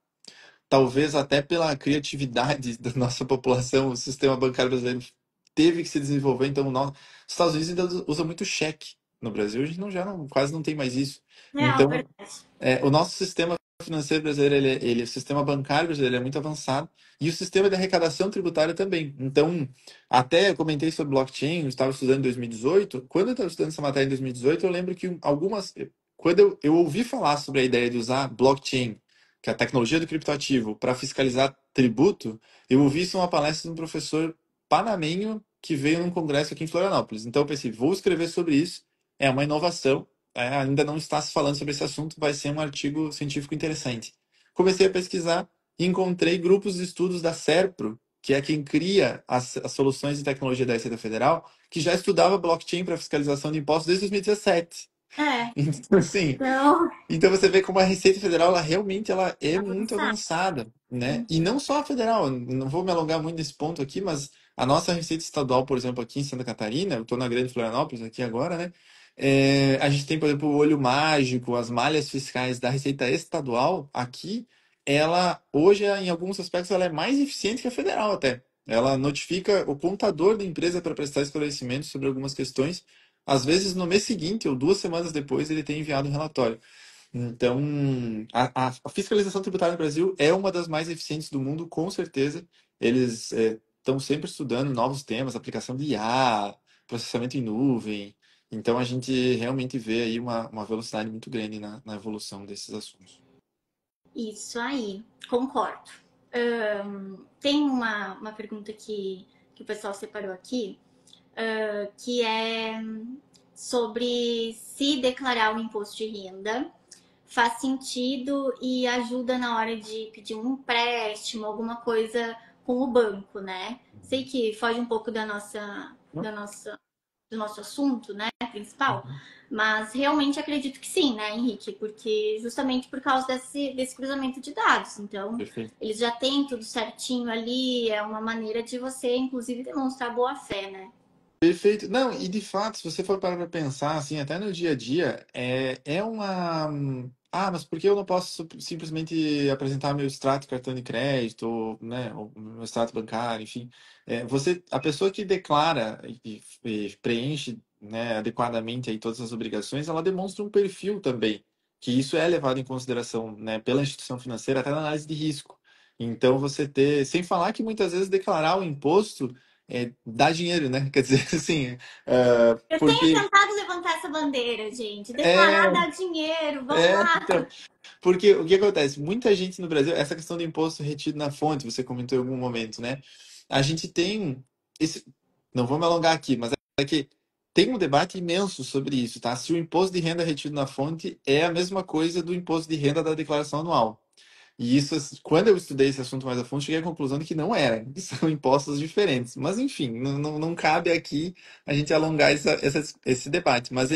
Speaker 3: talvez até pela criatividade da nossa população, o sistema bancário brasileiro teve que se desenvolver. Então, os Estados Unidos ainda usa muito cheque. No Brasil, a gente quase não tem mais isso.
Speaker 1: Não,
Speaker 3: Então,
Speaker 1: verdade.
Speaker 3: o nosso sistema financeiro brasileiro, o sistema bancário brasileiro é muito avançado e o sistema de arrecadação tributária também. Então, até eu comentei sobre blockchain, eu estava estudando em 2018. Quando eu estava estudando essa matéria em 2018, eu lembro que quando eu ouvi falar sobre a ideia de usar blockchain, que é a tecnologia do criptoativo, para fiscalizar tributo, eu ouvi isso em uma palestra de um professor panamenho que veio num congresso aqui em Florianópolis. Então, eu pensei, vou escrever sobre isso. É uma inovação, ainda não está se falando sobre esse assunto, vai ser um artigo científico interessante. Comecei a pesquisar e encontrei grupos de estudos da SERPRO, que é quem cria as soluções de tecnologia da Receita Federal, que já estudava blockchain para fiscalização de impostos desde 2017.
Speaker 1: É,
Speaker 3: Então, assim,
Speaker 1: então,
Speaker 3: então você vê como a Receita Federal, ela realmente ela é muito
Speaker 1: avançar.
Speaker 3: avançada, né? E
Speaker 1: Uhum.
Speaker 3: não só a federal, não vou me alongar muito nesse ponto aqui, mas a nossa Receita Estadual, por exemplo, aqui em Santa Catarina, eu estou na Grande Florianópolis aqui agora, né? A gente tem, por exemplo, o Olho Mágico, as malhas fiscais da Receita Estadual aqui, ela hoje, em alguns aspectos, ela é mais eficiente que a federal até. Ela notifica o contador da empresa para prestar esclarecimentos sobre algumas questões. Às vezes, no mês seguinte ou 2 semanas depois, ele tem enviado um relatório. Então, a fiscalização tributária no Brasil é uma das mais eficientes do mundo, com certeza. Eles estão sempre estudando novos temas, aplicação de IA, processamento em nuvem. Então, a gente realmente vê aí uma velocidade muito grande na evolução desses assuntos.
Speaker 1: Isso aí, concordo. Tem uma pergunta que o pessoal separou aqui, que é sobre se declarar o imposto de renda faz sentido e ajuda na hora de pedir um empréstimo, alguma coisa com o banco, né? Sei que foge um pouco da nossa, do nosso assunto, né, principal,
Speaker 3: Uhum.
Speaker 1: mas realmente acredito que sim, né, Henrique? Porque justamente por causa desse cruzamento de dados. Então,
Speaker 3: Perfeito.
Speaker 1: eles já têm tudo certinho ali, é uma maneira de você, inclusive, demonstrar boa fé, né?
Speaker 3: Perfeito. Não, e de fato, se você for parar para pensar, assim, até no dia a dia, é uma. Mas por que eu não posso simplesmente apresentar meu extrato de cartão de crédito, ou, né, ou meu extrato bancário, enfim. A pessoa que declara e preenche, né, adequadamente aí todas as obrigações, ela demonstra um perfil também, que isso é levado em consideração, né, pela instituição financeira até na análise de risco. Então, sem falar que muitas vezes declarar o imposto dá dinheiro, né? Quer dizer, assim,
Speaker 1: Eu tenho
Speaker 3: porque
Speaker 1: tentado levantar essa bandeira, gente. Declarar
Speaker 3: é,
Speaker 1: dá dinheiro, vamos lá.
Speaker 3: então, porque o que acontece? Muita gente no Brasil, essa questão do imposto retido na fonte, você comentou em algum momento, né? A gente tem esse, não vou me alongar aqui, mas é que tem um debate imenso sobre isso, tá? Se o imposto de renda retido na fonte é a mesma coisa do imposto de renda da declaração anual. E isso, quando eu estudei esse assunto mais a fundo, cheguei à conclusão de que não era, que são impostos diferentes. Mas, enfim, não cabe aqui a gente alongar esse debate. Mas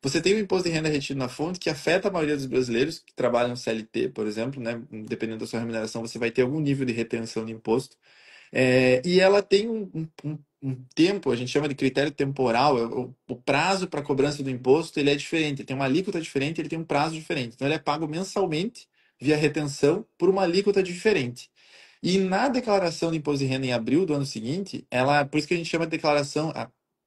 Speaker 3: você tem o imposto de renda retido na fonte que afeta a maioria dos brasileiros que trabalham CLT, por exemplo, né? Dependendo da sua remuneração, você vai ter algum nível de retenção de imposto. E ela tem um tempo, a gente chama de critério temporal, o prazo para cobrança do imposto ele é diferente, ele tem uma alíquota diferente, ele tem um prazo diferente. Então ele é pago mensalmente via retenção por uma alíquota diferente. E na declaração de imposto de renda em abril do ano seguinte, por isso que a gente chama de declaração,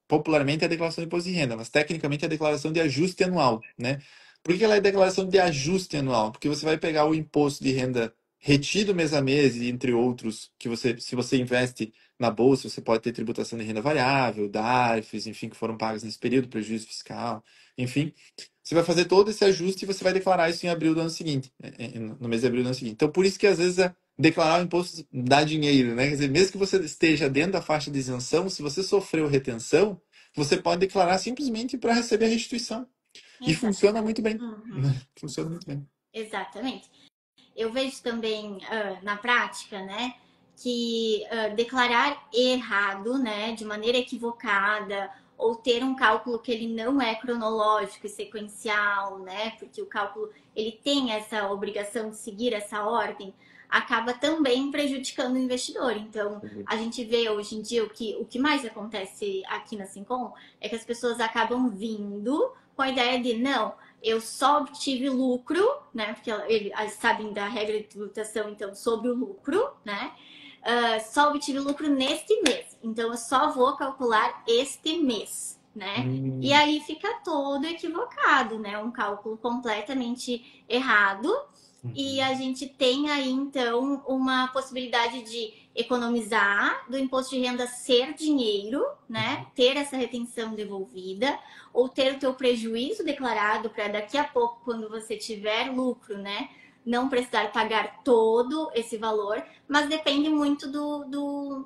Speaker 3: popularmente é a declaração de imposto de renda, mas tecnicamente é a declaração de ajuste anual, né? Por que ela é declaração de ajuste anual? Porque você vai pegar o imposto de renda retido mês a mês, e entre outros, se você investe na bolsa, você pode ter tributação de renda variável, DARFs, enfim, que foram pagos nesse período, prejuízo fiscal, enfim. Você vai fazer todo esse ajuste e você vai declarar isso em abril do ano seguinte, no mês de abril do ano seguinte. Então, por isso que às vezes declarar o imposto dá dinheiro, né? Quer dizer, mesmo que você esteja dentro da faixa de isenção, se você sofreu retenção, você pode declarar simplesmente para receber a restituição. E
Speaker 1: Exato.
Speaker 3: funciona muito bem,
Speaker 1: Uhum.
Speaker 3: né? Funciona muito bem.
Speaker 1: Exatamente. Eu vejo também na prática, né, que declarar errado, né, de maneira equivocada, ou ter um cálculo que ele não é cronológico e sequencial, né, porque o cálculo ele tem essa obrigação de seguir essa ordem, acaba também prejudicando o investidor. Então, a gente vê hoje em dia o que mais acontece aqui na Sincom é que as pessoas acabam vindo com a ideia de não, eu só obtive lucro, né? Porque eles sabem da regra de tributação, então, sobre o lucro, né? Só obtive lucro neste mês. Então, eu só vou calcular este mês, né? E
Speaker 3: Hum,
Speaker 1: aí fica todo equivocado, né? Um cálculo completamente errado. E a
Speaker 3: uhum.
Speaker 1: gente tem aí, então, uma possibilidade de economizar, do imposto de renda ser dinheiro, né?
Speaker 3: Uhum.
Speaker 1: Ter essa retenção devolvida, ou ter o teu prejuízo declarado para daqui a pouco, quando você tiver lucro, né? Não precisar pagar todo esse valor, mas depende muito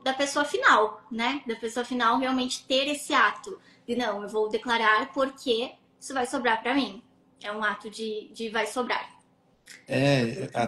Speaker 1: da pessoa final, né? Da pessoa final realmente ter esse ato de não, eu vou declarar porque isso vai sobrar para mim. É um ato de vai sobrar.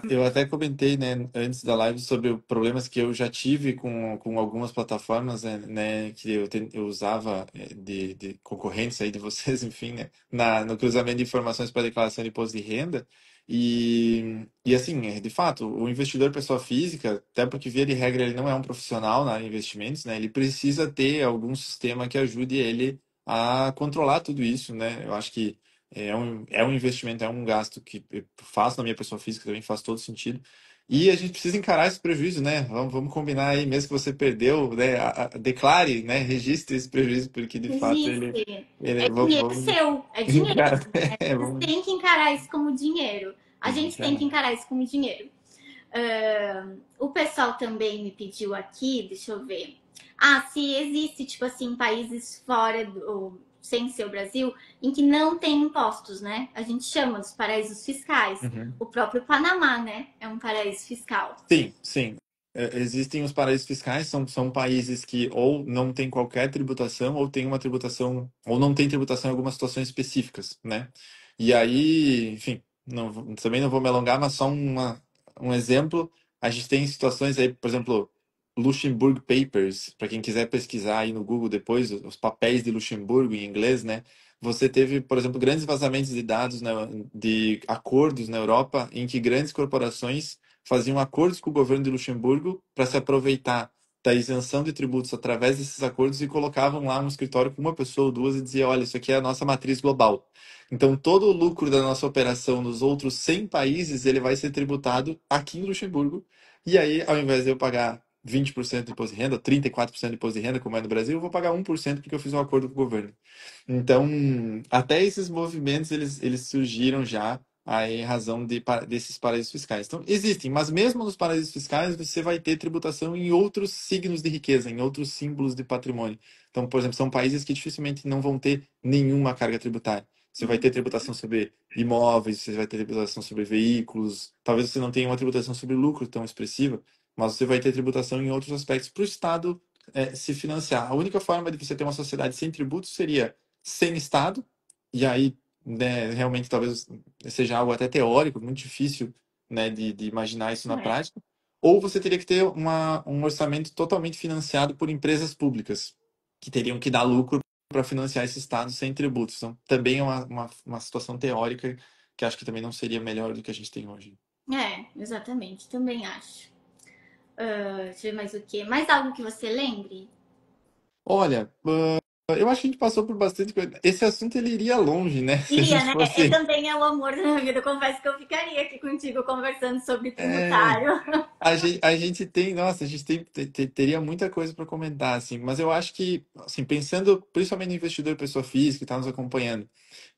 Speaker 3: Eu até comentei, né, antes da live sobre problemas que eu já tive com algumas plataformas, né, que eu usava de concorrentes aí de vocês, enfim, né, no cruzamento de informações para declaração de imposto de renda. E assim, de fato, o investidor pessoa física, até porque via de regra ele não é um profissional na área de investimentos, né, ele precisa ter algum sistema que ajude ele a controlar tudo isso, né. Eu acho que é um investimento, é um gasto que eu faço na minha pessoa física também, faz todo sentido. E a gente precisa encarar esse prejuízo, né? Vamos combinar aí, mesmo que você perdeu, né? Declare, né? Registre esse prejuízo, porque de fato
Speaker 1: Existe.
Speaker 3: ele
Speaker 1: É dinheiro
Speaker 3: vamos
Speaker 1: seu, é dinheiro.
Speaker 3: encarar,
Speaker 1: Você
Speaker 3: vamos
Speaker 1: tem que encarar isso como dinheiro. A gente tem que
Speaker 3: encarar.
Speaker 1: encarar isso como dinheiro. O pessoal também me pediu aqui, deixa eu ver. Ah, se existe, tipo assim, países fora do, sem ser o Brasil, em que não tem impostos, né? A gente chama dos paraísos fiscais.
Speaker 3: Uhum.
Speaker 1: O próprio Panamá, né? É um paraíso fiscal.
Speaker 3: Sim, sim. Existem os paraísos fiscais, são países que ou não tem qualquer tributação, ou tem uma tributação, ou não tem tributação em algumas situações específicas, né? E aí, enfim, também não vou me alongar, mas só um exemplo. A gente tem situações aí, por exemplo, Luxembourg Papers, para quem quiser pesquisar aí no Google depois, os papéis de Luxemburgo em inglês, né? Você teve, por exemplo, grandes vazamentos de dados, né, de acordos na Europa em que grandes corporações faziam acordos com o governo de Luxemburgo para se aproveitar da isenção de tributos através desses acordos e colocavam lá um escritório com uma pessoa ou duas e dizia, olha, isso aqui é a nossa matriz global. Então, todo o lucro da nossa operação nos outros 100 países, ele vai ser tributado aqui em Luxemburgo. E aí, ao invés de eu pagar 20% de imposto de renda, 34% de imposto de renda, como é no Brasil, eu vou pagar 1% porque eu fiz um acordo com o governo. Então, até esses movimentos, eles surgiram já em razão desses paraísos fiscais. Então, existem, mas mesmo nos paraísos fiscais, você vai ter tributação em outros signos de riqueza, em outros símbolos de patrimônio. Então, por exemplo, são países que dificilmente não vão ter nenhuma carga tributária. Você vai ter tributação sobre imóveis, você vai ter tributação sobre veículos, talvez você não tenha uma tributação sobre lucro tão expressiva, mas você vai ter tributação em outros aspectos para o Estado se financiar. A única forma de você ter uma sociedade sem tributos seria sem Estado, e aí, né, realmente talvez seja algo até teórico, muito difícil, né, de imaginar isso na
Speaker 1: É.
Speaker 3: prática, ou você teria que ter um orçamento totalmente financiado por empresas públicas, que teriam que dar lucro para financiar esse Estado sem tributos. Então, também é uma situação teórica que acho que também não seria melhor do que a gente tem hoje.
Speaker 1: Exatamente, também acho. Deixa eu ver mais o quê? Mais algo que você lembre?
Speaker 3: Olha, eu acho que a gente passou por bastante coisa. Esse assunto ele iria longe, né? Se a
Speaker 1: Iria,
Speaker 3: gente
Speaker 1: né?
Speaker 3: fosse.
Speaker 1: Também é o amor da minha vida. Eu confesso que eu ficaria aqui contigo conversando sobre
Speaker 3: É,
Speaker 1: tributário.
Speaker 3: a gente tem, nossa, a gente teria muita coisa para comentar, assim, mas eu acho que, assim, pensando principalmente no investidor pessoa física que está nos acompanhando,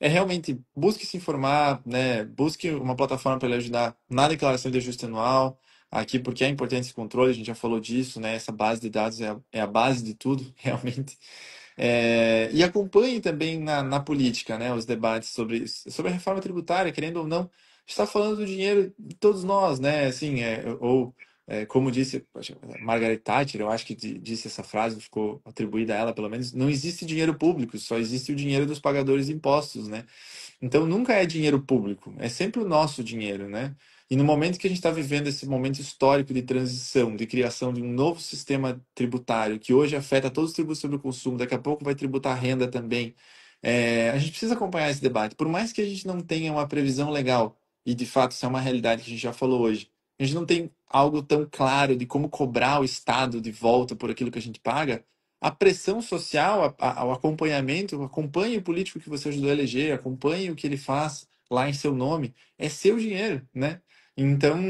Speaker 3: é realmente busque se informar, né? Busque uma plataforma para lhe ajudar na declaração de ajuste anual, aqui, porque é importante esse controle, a gente já falou disso, né? Essa base de dados é a base de tudo, realmente. E acompanhe também na política, né, os debates sobre a reforma tributária, querendo ou não, está falando do dinheiro de todos nós, né? Assim, como disse acho, Margaret Thatcher, eu acho que disse essa frase, ficou atribuída a ela, pelo menos, não existe dinheiro público, só existe o dinheiro dos pagadores de impostos, né? Então nunca é dinheiro público, é sempre o nosso dinheiro, né? E no momento que a gente está vivendo esse momento histórico de transição, de criação de um novo sistema tributário, que hoje afeta todos os tributos sobre o consumo, daqui a pouco vai tributar a renda também, a gente precisa acompanhar esse debate. Por mais que a gente não tenha uma previsão legal, e de fato isso é uma realidade que a gente já falou hoje, a gente não tem algo tão claro de como cobrar o Estado de volta por aquilo que a gente paga, a pressão social, o acompanhamento, acompanhe o político que você ajudou a eleger, acompanhe o que ele faz lá em seu nome, é seu dinheiro, né? Então,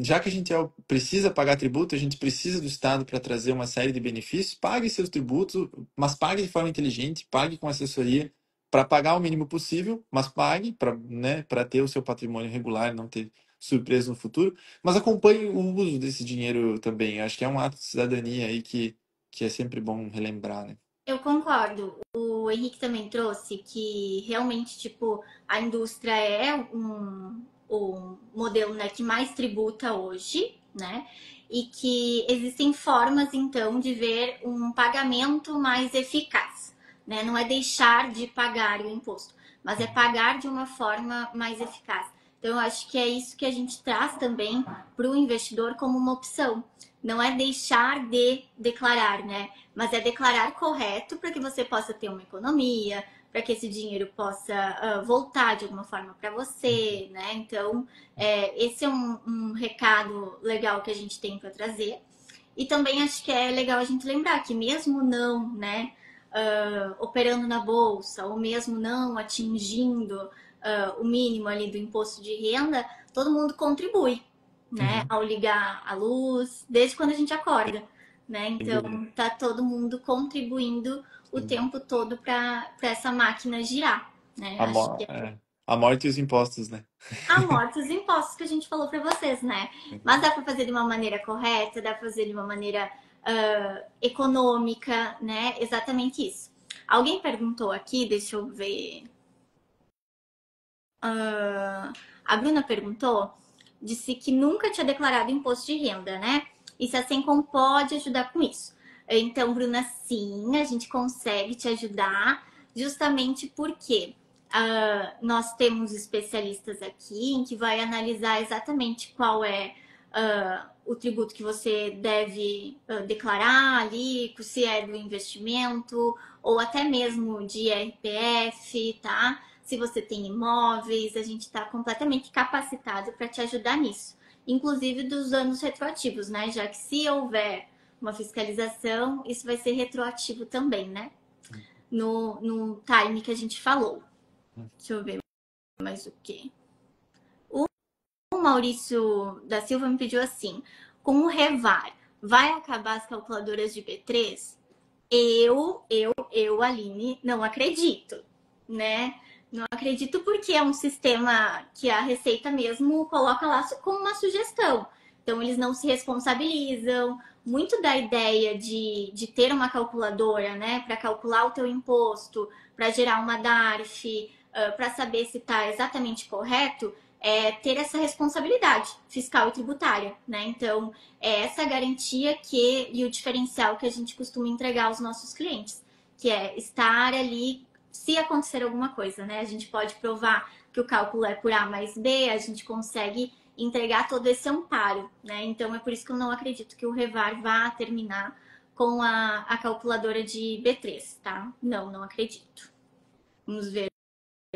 Speaker 3: já que a gente precisa pagar tributo, a gente precisa do Estado para trazer uma série de benefícios, pague seus tributos, mas pague de forma inteligente, pague com assessoria, para pagar o mínimo possível, mas pague para, né, para ter o seu patrimônio regular, não ter surpresa no futuro, mas acompanhe o uso desse dinheiro também. Acho que é um ato de cidadania aí que é sempre bom relembrar, né?
Speaker 1: Eu concordo. O Henrique também trouxe que realmente, tipo, a indústria é o modelo, né, que mais tributa hoje, né? E que existem formas, então, de ver um pagamento mais eficaz, né? Não é deixar de pagar o imposto, mas é pagar de uma forma mais eficaz. Então, eu acho que é isso que a gente traz também para o investidor como uma opção. Não é deixar de declarar, né? Mas é declarar correto para que você possa ter uma economia, para que esse dinheiro possa voltar de alguma forma para você, né? Então, esse é um recado legal que a gente tem para trazer. E também acho que é legal a gente lembrar que mesmo não, né, operando na bolsa, ou mesmo não atingindo o mínimo ali do imposto de renda, todo mundo contribui, né,
Speaker 3: Uhum.
Speaker 1: ao ligar a luz, desde quando a gente acorda, né?
Speaker 3: Sem
Speaker 1: Então
Speaker 3: dúvida.
Speaker 1: tá todo mundo contribuindo o
Speaker 3: Sim.
Speaker 1: tempo todo para essa máquina girar, né?
Speaker 3: A,
Speaker 1: Acho
Speaker 3: mo-
Speaker 1: que é
Speaker 3: é, a morte e os impostos, né?
Speaker 1: a morte, os impostos que a gente falou para vocês, né? Mas dá para fazer de uma maneira correta, dá para fazer de uma maneira econômica, né? Exatamente isso. Alguém perguntou aqui, deixa eu ver. A Bruna perguntou, disse que nunca tinha declarado imposto de renda, né? E se a Sencom pode ajudar com isso. Então, Bruna, sim, a gente consegue te ajudar, justamente porque nós temos especialistas aqui em que vai analisar exatamente qual é o tributo que você deve declarar ali, se é do investimento ou até mesmo de RPF, tá? Se você tem imóveis, a gente está completamente capacitado para te ajudar nisso. Inclusive dos anos retroativos, né? Já que se houver uma fiscalização, isso vai ser retroativo também, né? No time que a gente falou. Deixa eu ver mais o que. O Maurício da Silva me pediu assim: com o Revar, vai acabar as calculadoras de B3? Aline, não acredito, né? Não acredito porque é um sistema que a Receita mesmo coloca lá como uma sugestão. Então, eles não se responsabilizam. Muito da ideia de ter uma calculadora, né, para calcular o teu imposto, para gerar uma DARF, para saber se está exatamente correto, é ter essa responsabilidade fiscal e tributária, né? Então, é essa garantia e o diferencial que a gente costuma entregar aos nossos clientes, que é estar ali se acontecer alguma coisa, né? A gente pode provar que o cálculo é por A mais B, a gente consegue entregar todo esse amparo, né? Então é por isso que eu não acredito que o Revar vá terminar com a calculadora de B3, tá? Não, não acredito. Vamos ver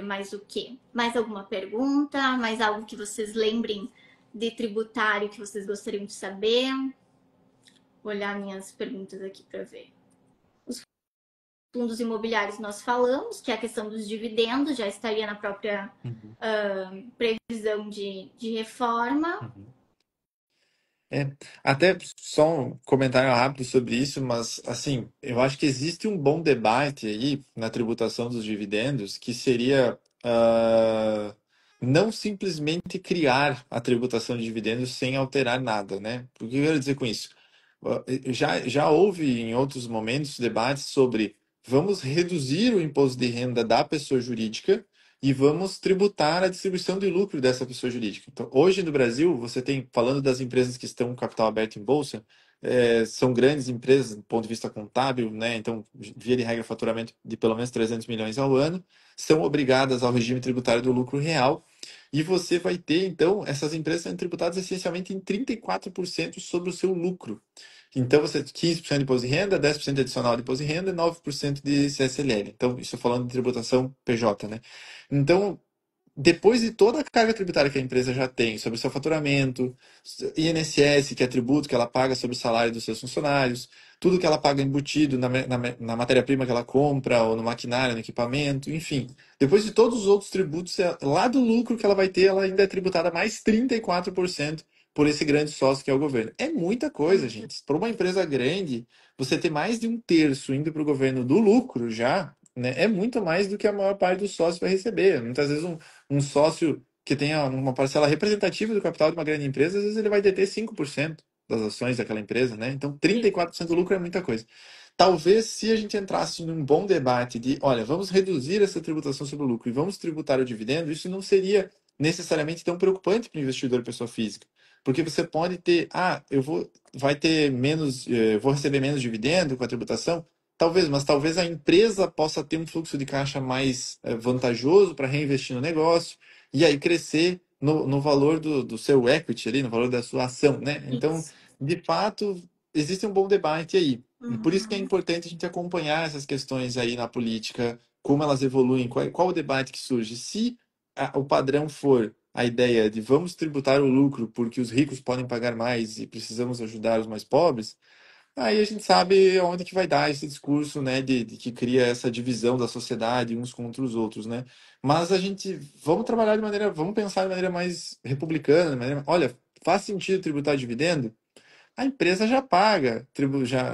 Speaker 1: mais o quê? Mais alguma pergunta? Mais algo que vocês lembrem de tributário que vocês gostariam de saber? Vou olhar minhas perguntas aqui para ver. Os fundos imobiliários nós falamos, que é a questão dos dividendos já estaria na própria
Speaker 3: Uhum.
Speaker 1: previsão de reforma.
Speaker 3: Uhum. Até só um comentário rápido sobre isso, mas assim, eu acho que existe um bom debate aí na tributação dos dividendos que seria não simplesmente criar a tributação de dividendos sem alterar nada, né? O que eu quero dizer com isso? Já houve em outros momentos debates sobre vamos reduzir o imposto de renda da pessoa jurídica e vamos tributar a distribuição de lucro dessa pessoa jurídica. Então, hoje no Brasil, você tem, falando das empresas que estão com capital aberto em bolsa, são grandes empresas do ponto de vista contábil, né? Então, via de regra, faturamento de pelo menos 300 milhões ao ano, são obrigadas ao regime tributário do lucro real. E você vai ter, então, essas empresas sendo tributadas essencialmente em 34% sobre o seu lucro. Então, você tem 15% de imposto de renda, 10% adicional de imposto de renda e 9% de CSLL. Então, isso falando de tributação PJ, né? Então, depois de toda a carga tributária que a empresa já tem sobre o seu faturamento, INSS, que é tributo que ela paga sobre o salário dos seus funcionários, tudo que ela paga embutido na matéria-prima que ela compra, ou no maquinário, no equipamento, enfim. Depois de todos os outros tributos, lá do lucro que ela vai ter, ela ainda é tributada mais 34% por esse grande sócio que é o governo. É muita coisa, gente. Para uma empresa grande, você ter mais de um terço indo para o governo do lucro já, né, é muito mais do que a maior parte dos sócios vai receber. Muitas vezes um sócio que tenha uma parcela representativa do capital de uma grande empresa, às vezes ele vai deter 5% das ações daquela empresa, né? Então, 34% do lucro é muita coisa. Talvez se a gente entrasse num bom debate de, olha, vamos reduzir essa tributação sobre o lucro e vamos tributar o dividendo, isso não seria necessariamente tão preocupante para o investidor pessoa física. Porque você pode ter, vai ter menos, vou receber menos dividendo com a tributação, talvez, mas talvez a empresa possa ter um fluxo de caixa mais vantajoso para reinvestir no negócio e aí crescer no valor do seu equity ali, no valor da sua ação, né? Então,
Speaker 1: Isso.
Speaker 3: de fato, existe um bom debate aí. E por isso que é
Speaker 1: Uhum.
Speaker 3: importante a gente acompanhar essas questões aí na política, como elas evoluem, qual o debate que surge. Se o padrão for a ideia de vamos tributar o lucro porque os ricos podem pagar mais e precisamos ajudar os mais pobres, aí a gente sabe onde que vai dar esse discurso, né, de que cria essa divisão da sociedade uns contra os outros, né? Mas a gente vamos trabalhar de maneira, vamos pensar de maneira mais republicana, olha, faz sentido tributar dividendo? A empresa já paga,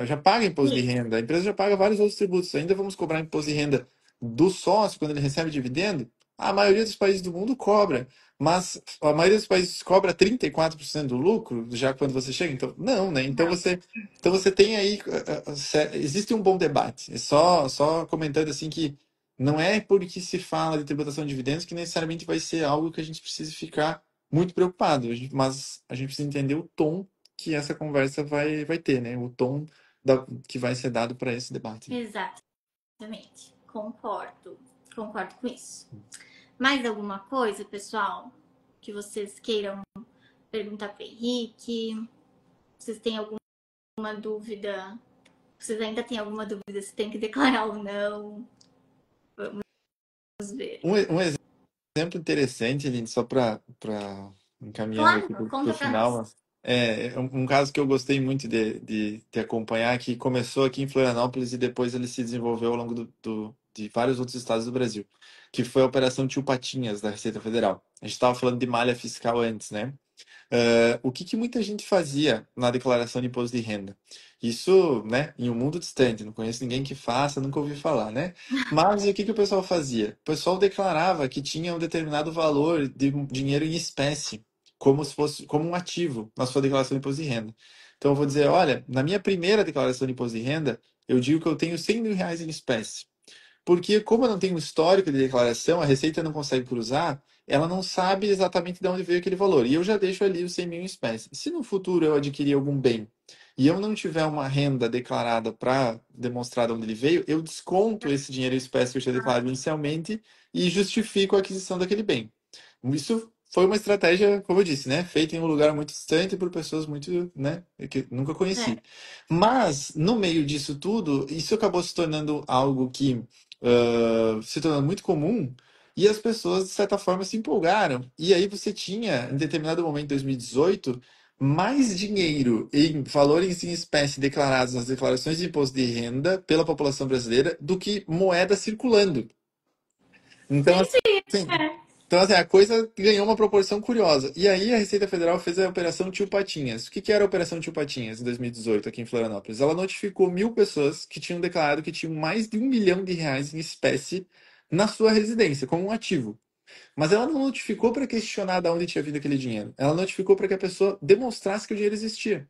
Speaker 3: já paga imposto de
Speaker 1: Isso.
Speaker 3: renda, a empresa já paga vários outros tributos. Ainda vamos cobrar imposto de renda do sócio quando ele recebe dividendo? A maioria dos países do mundo cobra, mas a maioria dos países cobra 34% do lucro já quando você chega. Então, não, né?
Speaker 1: Não.
Speaker 3: Então você tem aí, existe um bom debate. É só comentando assim que não é porque se fala de tributação de dividendos que necessariamente vai ser algo que a gente precisa ficar muito preocupado, mas a gente precisa entender o tom que essa conversa vai ter, né? O tom que vai ser dado para esse debate.
Speaker 1: Exatamente. Concordo. Concordo com isso. Mais alguma coisa, pessoal, que vocês queiram perguntar para o Henrique? Vocês têm alguma dúvida? Vocês ainda têm alguma dúvida se tem que declarar ou não? Vamos ver.
Speaker 3: Um exemplo interessante, Aline, só para encaminhando aqui
Speaker 1: Claro,
Speaker 3: para o
Speaker 1: conta para nós.
Speaker 3: final, é um caso que eu gostei muito de acompanhar, que começou aqui em Florianópolis e depois ele se desenvolveu ao longo de vários outros estados do Brasil, que foi a Operação Tio Patinhas da Receita Federal. A gente estava falando de malha fiscal antes, né? O que muita gente fazia na declaração de imposto de renda? Isso, né, em um mundo distante, não conheço ninguém que faça, nunca ouvi falar, né? Mas e o que o pessoal fazia? O pessoal declarava que tinha um determinado valor de dinheiro em espécie, como se fosse como um ativo na sua declaração de imposto de renda. Então eu vou dizer, olha, na minha primeira declaração de imposto de renda, eu digo que eu tenho 100 mil reais em espécie. Porque, como eu não tenho um histórico de declaração, a Receita não consegue cruzar, ela não sabe exatamente de onde veio aquele valor. E eu já deixo ali os 100 mil em espécie. Se no futuro eu adquirir algum bem e eu não tiver uma renda declarada para demonstrar de onde ele veio, eu desconto esse dinheiro em espécie que eu tinha declarado inicialmente e justifico a aquisição daquele bem. Isso foi uma estratégia, como eu disse, né, feita em um lugar muito distante por pessoas muito, né, que nunca conheci.
Speaker 1: É.
Speaker 3: Mas, no meio disso tudo, isso acabou se tornando algo que se tornando muito comum e as pessoas, de certa forma, se empolgaram. E aí você tinha, em determinado momento em 2018, mais dinheiro em valores em espécie declarados nas declarações de imposto de renda pela população brasileira do que moeda circulando. Então,
Speaker 1: Entendi.
Speaker 3: assim,
Speaker 1: É.
Speaker 3: então, assim, a coisa ganhou uma proporção curiosa. E aí a Receita Federal fez a Operação Tio Patinhas. O que era a Operação Tio Patinhas em 2018 aqui em Florianópolis? Ela notificou 1.000 pessoas que tinham declarado que tinham mais de 1 milhão de reais em espécie na sua residência, como um ativo. Mas ela não notificou para questionar de onde tinha vindo aquele dinheiro. Ela notificou para que a pessoa demonstrasse que o dinheiro existia.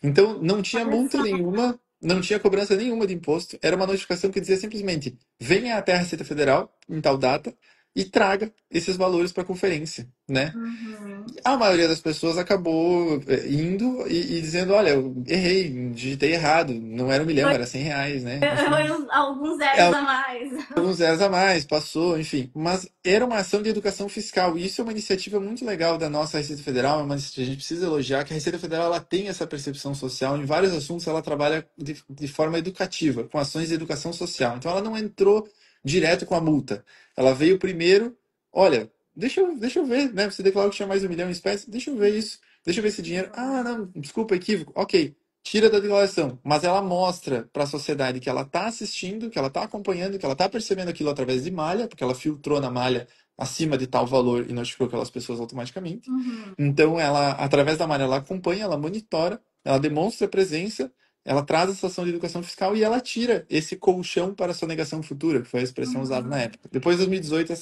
Speaker 3: Então, não tinha
Speaker 1: Olha
Speaker 3: multa
Speaker 1: só.
Speaker 3: nenhuma, não tinha cobrança nenhuma de imposto. Era uma notificação que dizia simplesmente: venha até a Receita Federal em tal data e traga esses valores para a conferência, né?
Speaker 1: Uhum.
Speaker 3: A maioria das pessoas acabou indo e dizendo: olha, eu errei, digitei errado, não era 1 milhão,
Speaker 1: Foi,
Speaker 3: era 100 reais, né? Enfim.
Speaker 1: foi alguns zeros a mais.
Speaker 3: Alguns zeros a mais, passou, enfim. Mas era uma ação de educação fiscal. E isso é uma iniciativa muito legal da nossa Receita Federal. É uma iniciativa que a gente precisa elogiar, que a Receita Federal ela tem essa percepção social. Em vários assuntos, ela trabalha de forma educativa, com ações de educação social. Então, ela não entrou direto com a multa. Ela veio primeiro, olha, deixa eu ver, né? Você declarou que tinha mais 1 milhão em espécie, deixa eu ver isso. Deixa eu ver esse dinheiro. Ah, não, desculpa, equívoco. Ok, tira da declaração, mas ela mostra para a sociedade que ela está assistindo, que ela está acompanhando, que ela está percebendo aquilo através de malha, porque ela filtrou na malha acima de tal valor e notificou aquelas pessoas automaticamente.
Speaker 1: Uhum.
Speaker 3: Então, ela, através da malha, ela acompanha, ela monitora, ela demonstra presença, ela traz essa ação de educação fiscal e ela tira esse colchão para a sonegação futura, que foi a expressão usada na
Speaker 1: Uhum.
Speaker 3: época. Depois de 2018,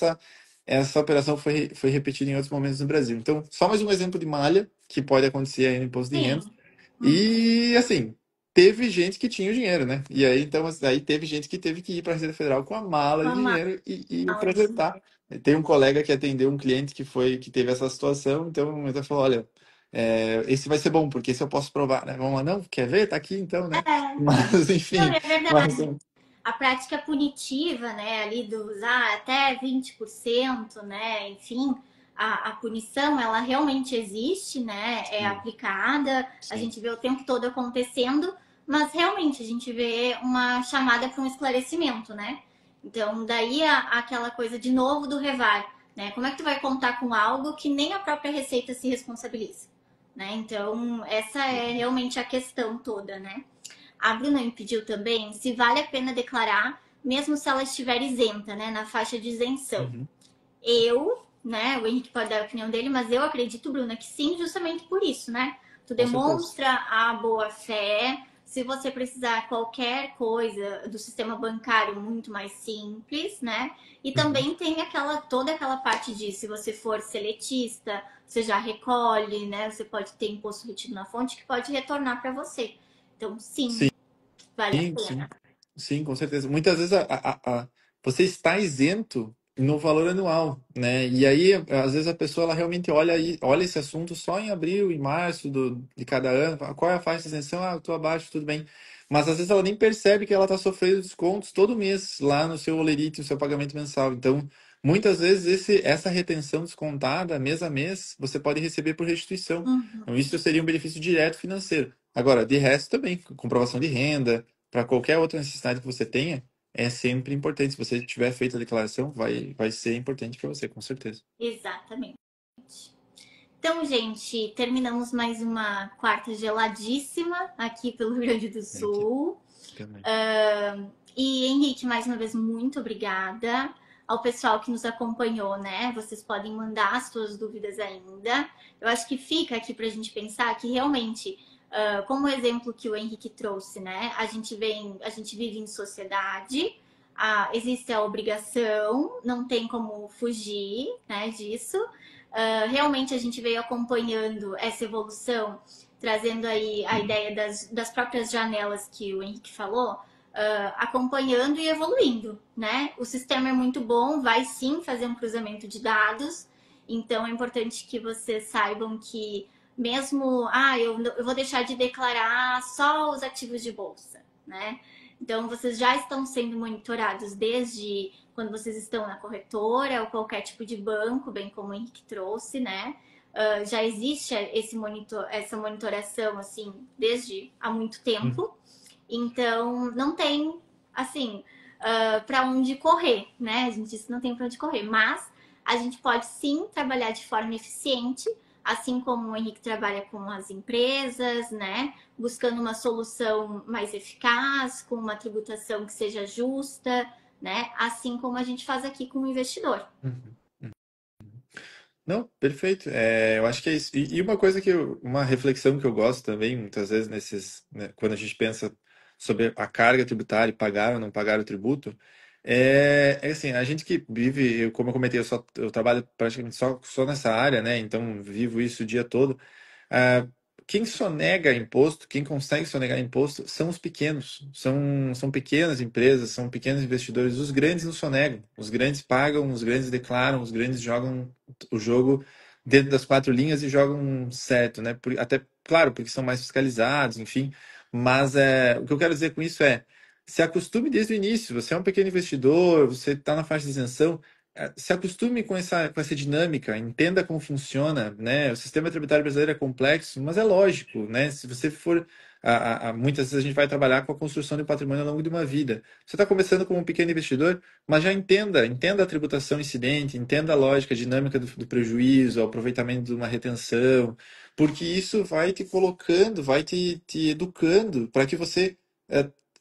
Speaker 3: essa operação foi repetida em outros momentos no Brasil. Então, só mais um exemplo de malha que pode acontecer aí no imposto de renda.
Speaker 1: Sim. Uhum.
Speaker 3: E assim, teve gente que tinha o dinheiro, né? E aí, então, aí teve gente que teve que ir para a Receita Federal com a mala de
Speaker 1: Vamos
Speaker 3: dinheiro e
Speaker 1: lá, de
Speaker 3: apresentar. Tem um colega que atendeu um cliente que teve essa situação, então ele falou, olha, esse vai ser bom, porque esse eu posso provar, né? Vamos lá, não, quer ver? Tá aqui então, né?
Speaker 1: É,
Speaker 3: Mas
Speaker 1: não,
Speaker 3: enfim,
Speaker 1: é
Speaker 3: mas
Speaker 1: verdade.
Speaker 3: assim,
Speaker 1: A prática punitiva, né, ali dos até 20%, né, enfim, a punição, ela realmente existe, né? É
Speaker 3: Sim,
Speaker 1: aplicada, a
Speaker 3: sim.
Speaker 1: gente vê o tempo todo acontecendo, mas realmente a gente vê uma chamada para um esclarecimento, né? Então, daí aquela coisa de novo do revar, né? Como é que tu vai contar com algo que nem a própria Receita se responsabiliza, né? Então, essa é realmente a questão toda, né? A Bruna me pediu também se vale a pena declarar, mesmo se ela estiver isenta, né? Na faixa de isenção.
Speaker 3: Uhum.
Speaker 1: Eu, né, o Henrique pode dar a opinião dele, mas eu acredito, Bruna, que sim, justamente por isso, né? Tu
Speaker 3: Com certeza.
Speaker 1: demonstra a boa fé. Se você precisar qualquer coisa do sistema bancário muito mais simples, né? E
Speaker 3: Uhum.
Speaker 1: também tem toda aquela parte de se você for seletista, você já recolhe, né? Você pode ter imposto retido na fonte que pode retornar para você. Então, sim, vale a
Speaker 3: Sim, sim,
Speaker 1: pena.
Speaker 3: sim, com certeza. Muitas vezes você está isento no valor anual, né? E aí, às vezes a pessoa ela realmente olha esse assunto só em abril, em março de cada ano. Fala, qual é a faixa de isenção? Ah, eu tô abaixo, tudo bem. Mas às vezes ela nem percebe que ela está sofrendo descontos todo mês lá no seu olerite, no seu pagamento mensal. Então, muitas vezes essa retenção descontada, mês a mês, você pode receber por restituição.
Speaker 1: Uhum.
Speaker 3: Então, isso seria um benefício direto financeiro. Agora, de resto também, comprovação de renda para qualquer outra necessidade que você tenha, é sempre importante. Se você tiver feito a declaração, vai ser importante para você, com certeza.
Speaker 1: Exatamente. Então, gente, terminamos mais uma quarta geladíssima aqui pelo Rio Grande do
Speaker 3: Aqui
Speaker 1: Sul.
Speaker 3: também.
Speaker 1: E Henrique, mais uma vez, muito obrigada. Ao pessoal que nos acompanhou, né? Vocês podem mandar as suas dúvidas ainda. Eu acho que fica aqui para a gente pensar que realmente, como o exemplo que o Henrique trouxe, né? A gente vive em sociedade, existe a obrigação, não tem como fugir, né, disso. Realmente a gente veio acompanhando essa evolução, trazendo aí a ideia das próprias janelas que o Henrique falou, acompanhando e evoluindo, né? O sistema é muito bom, vai sim fazer um cruzamento de dados, então é importante que vocês saibam que mesmo, eu vou deixar de declarar só os ativos de bolsa, né? Então vocês já estão sendo monitorados desde quando vocês estão na corretora ou qualquer tipo de banco, bem como o Henrique trouxe, né? Já existe essa monitoração assim desde há muito
Speaker 3: Uhum.
Speaker 1: tempo. Então, não tem, assim, para onde correr, né? A gente disse que não tem para onde correr, mas a gente pode sim trabalhar de forma eficiente, assim como o Henrique trabalha com as empresas, né? Buscando uma solução mais eficaz, com uma tributação que seja justa, né? Assim como a gente faz aqui com o investidor.
Speaker 3: Uhum. Não, perfeito. Eu acho que é isso. E uma coisa uma reflexão que eu gosto também, muitas vezes, né, quando a gente pensa sobre a carga tributária, pagar ou não pagar o tributo, é assim, a gente que vive, como eu comentei, eu trabalho praticamente só nessa área, né? Então, vivo isso o dia todo. Ah, quem sonega imposto, quem consegue sonegar imposto, são os pequenos. São pequenas empresas, são pequenos investidores. Os grandes não sonegam. Os grandes pagam, os grandes declaram, os grandes jogam o jogo dentro das quatro linhas e jogam certo, né? Até, claro, porque são mais fiscalizados, enfim. Mas o que eu quero dizer com isso se acostume desde o início. Você é um pequeno investidor, você está na faixa de isenção, se acostume com essa dinâmica, entenda como funciona, né? O sistema tributário brasileiro é complexo, mas é lógico, né? Se você for, muitas vezes a gente vai trabalhar com a construção de patrimônio ao longo de uma vida. Você está começando como um pequeno investidor, mas já entenda a tributação incidente, entenda a lógica, a dinâmica do prejuízo, o aproveitamento de uma retenção, porque isso vai te colocando, vai te educando para que você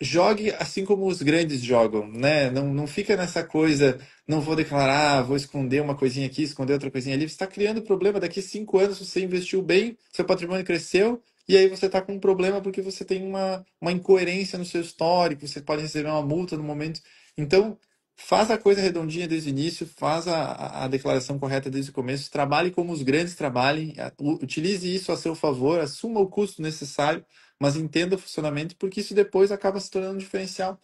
Speaker 3: jogue assim como os grandes jogam, né? Não fica nessa coisa, não vou declarar, vou esconder uma coisinha aqui, esconder outra coisinha ali. Você está criando problema. Daqui 5 anos você investiu bem, seu patrimônio cresceu, e aí você está com um problema porque você tem uma incoerência no seu histórico, você pode receber uma multa no momento. Então, faz a coisa redondinha desde o início, faz a declaração correta desde o começo, trabalhe como os grandes trabalhem, utilize isso a seu favor, assuma o custo necessário, mas entenda o funcionamento, porque isso depois acaba se tornando um diferencial.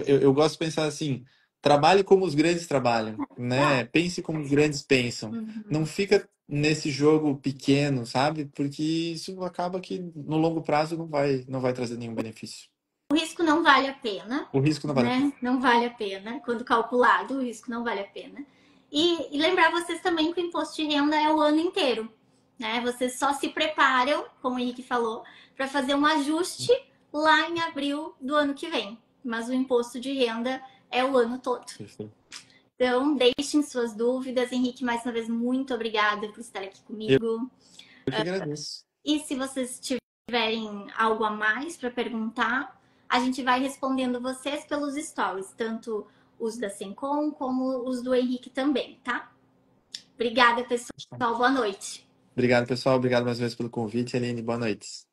Speaker 3: Eu gosto de pensar assim, trabalhe como os grandes trabalham, né? Pense como os grandes pensam. Não
Speaker 1: Uhum.
Speaker 3: fica nesse jogo pequeno, sabe? Porque isso acaba que no longo prazo não vai trazer nenhum benefício.
Speaker 1: O risco não vale a pena,
Speaker 3: O risco não vale a pena.
Speaker 1: né? Não vale a pena. Quando calculado, o risco não vale a pena. E lembrar vocês também que o imposto de renda é o ano inteiro, né? Vocês só se preparam, como o Henrique falou, para fazer um ajuste lá em abril do ano que vem. Mas o imposto de renda é o ano todo.
Speaker 3: Perfeito.
Speaker 1: Então, deixem suas dúvidas. Henrique, mais uma vez, muito obrigada por estar aqui comigo.
Speaker 3: Eu que agradeço.
Speaker 1: E se vocês tiverem algo a mais para perguntar, a gente vai respondendo vocês pelos stories, tanto os da Sencom como os do Henrique também, tá? Obrigada, pessoal. Boa noite.
Speaker 3: Obrigado, pessoal. Obrigado mais uma vez pelo convite, Aline. Boa noite.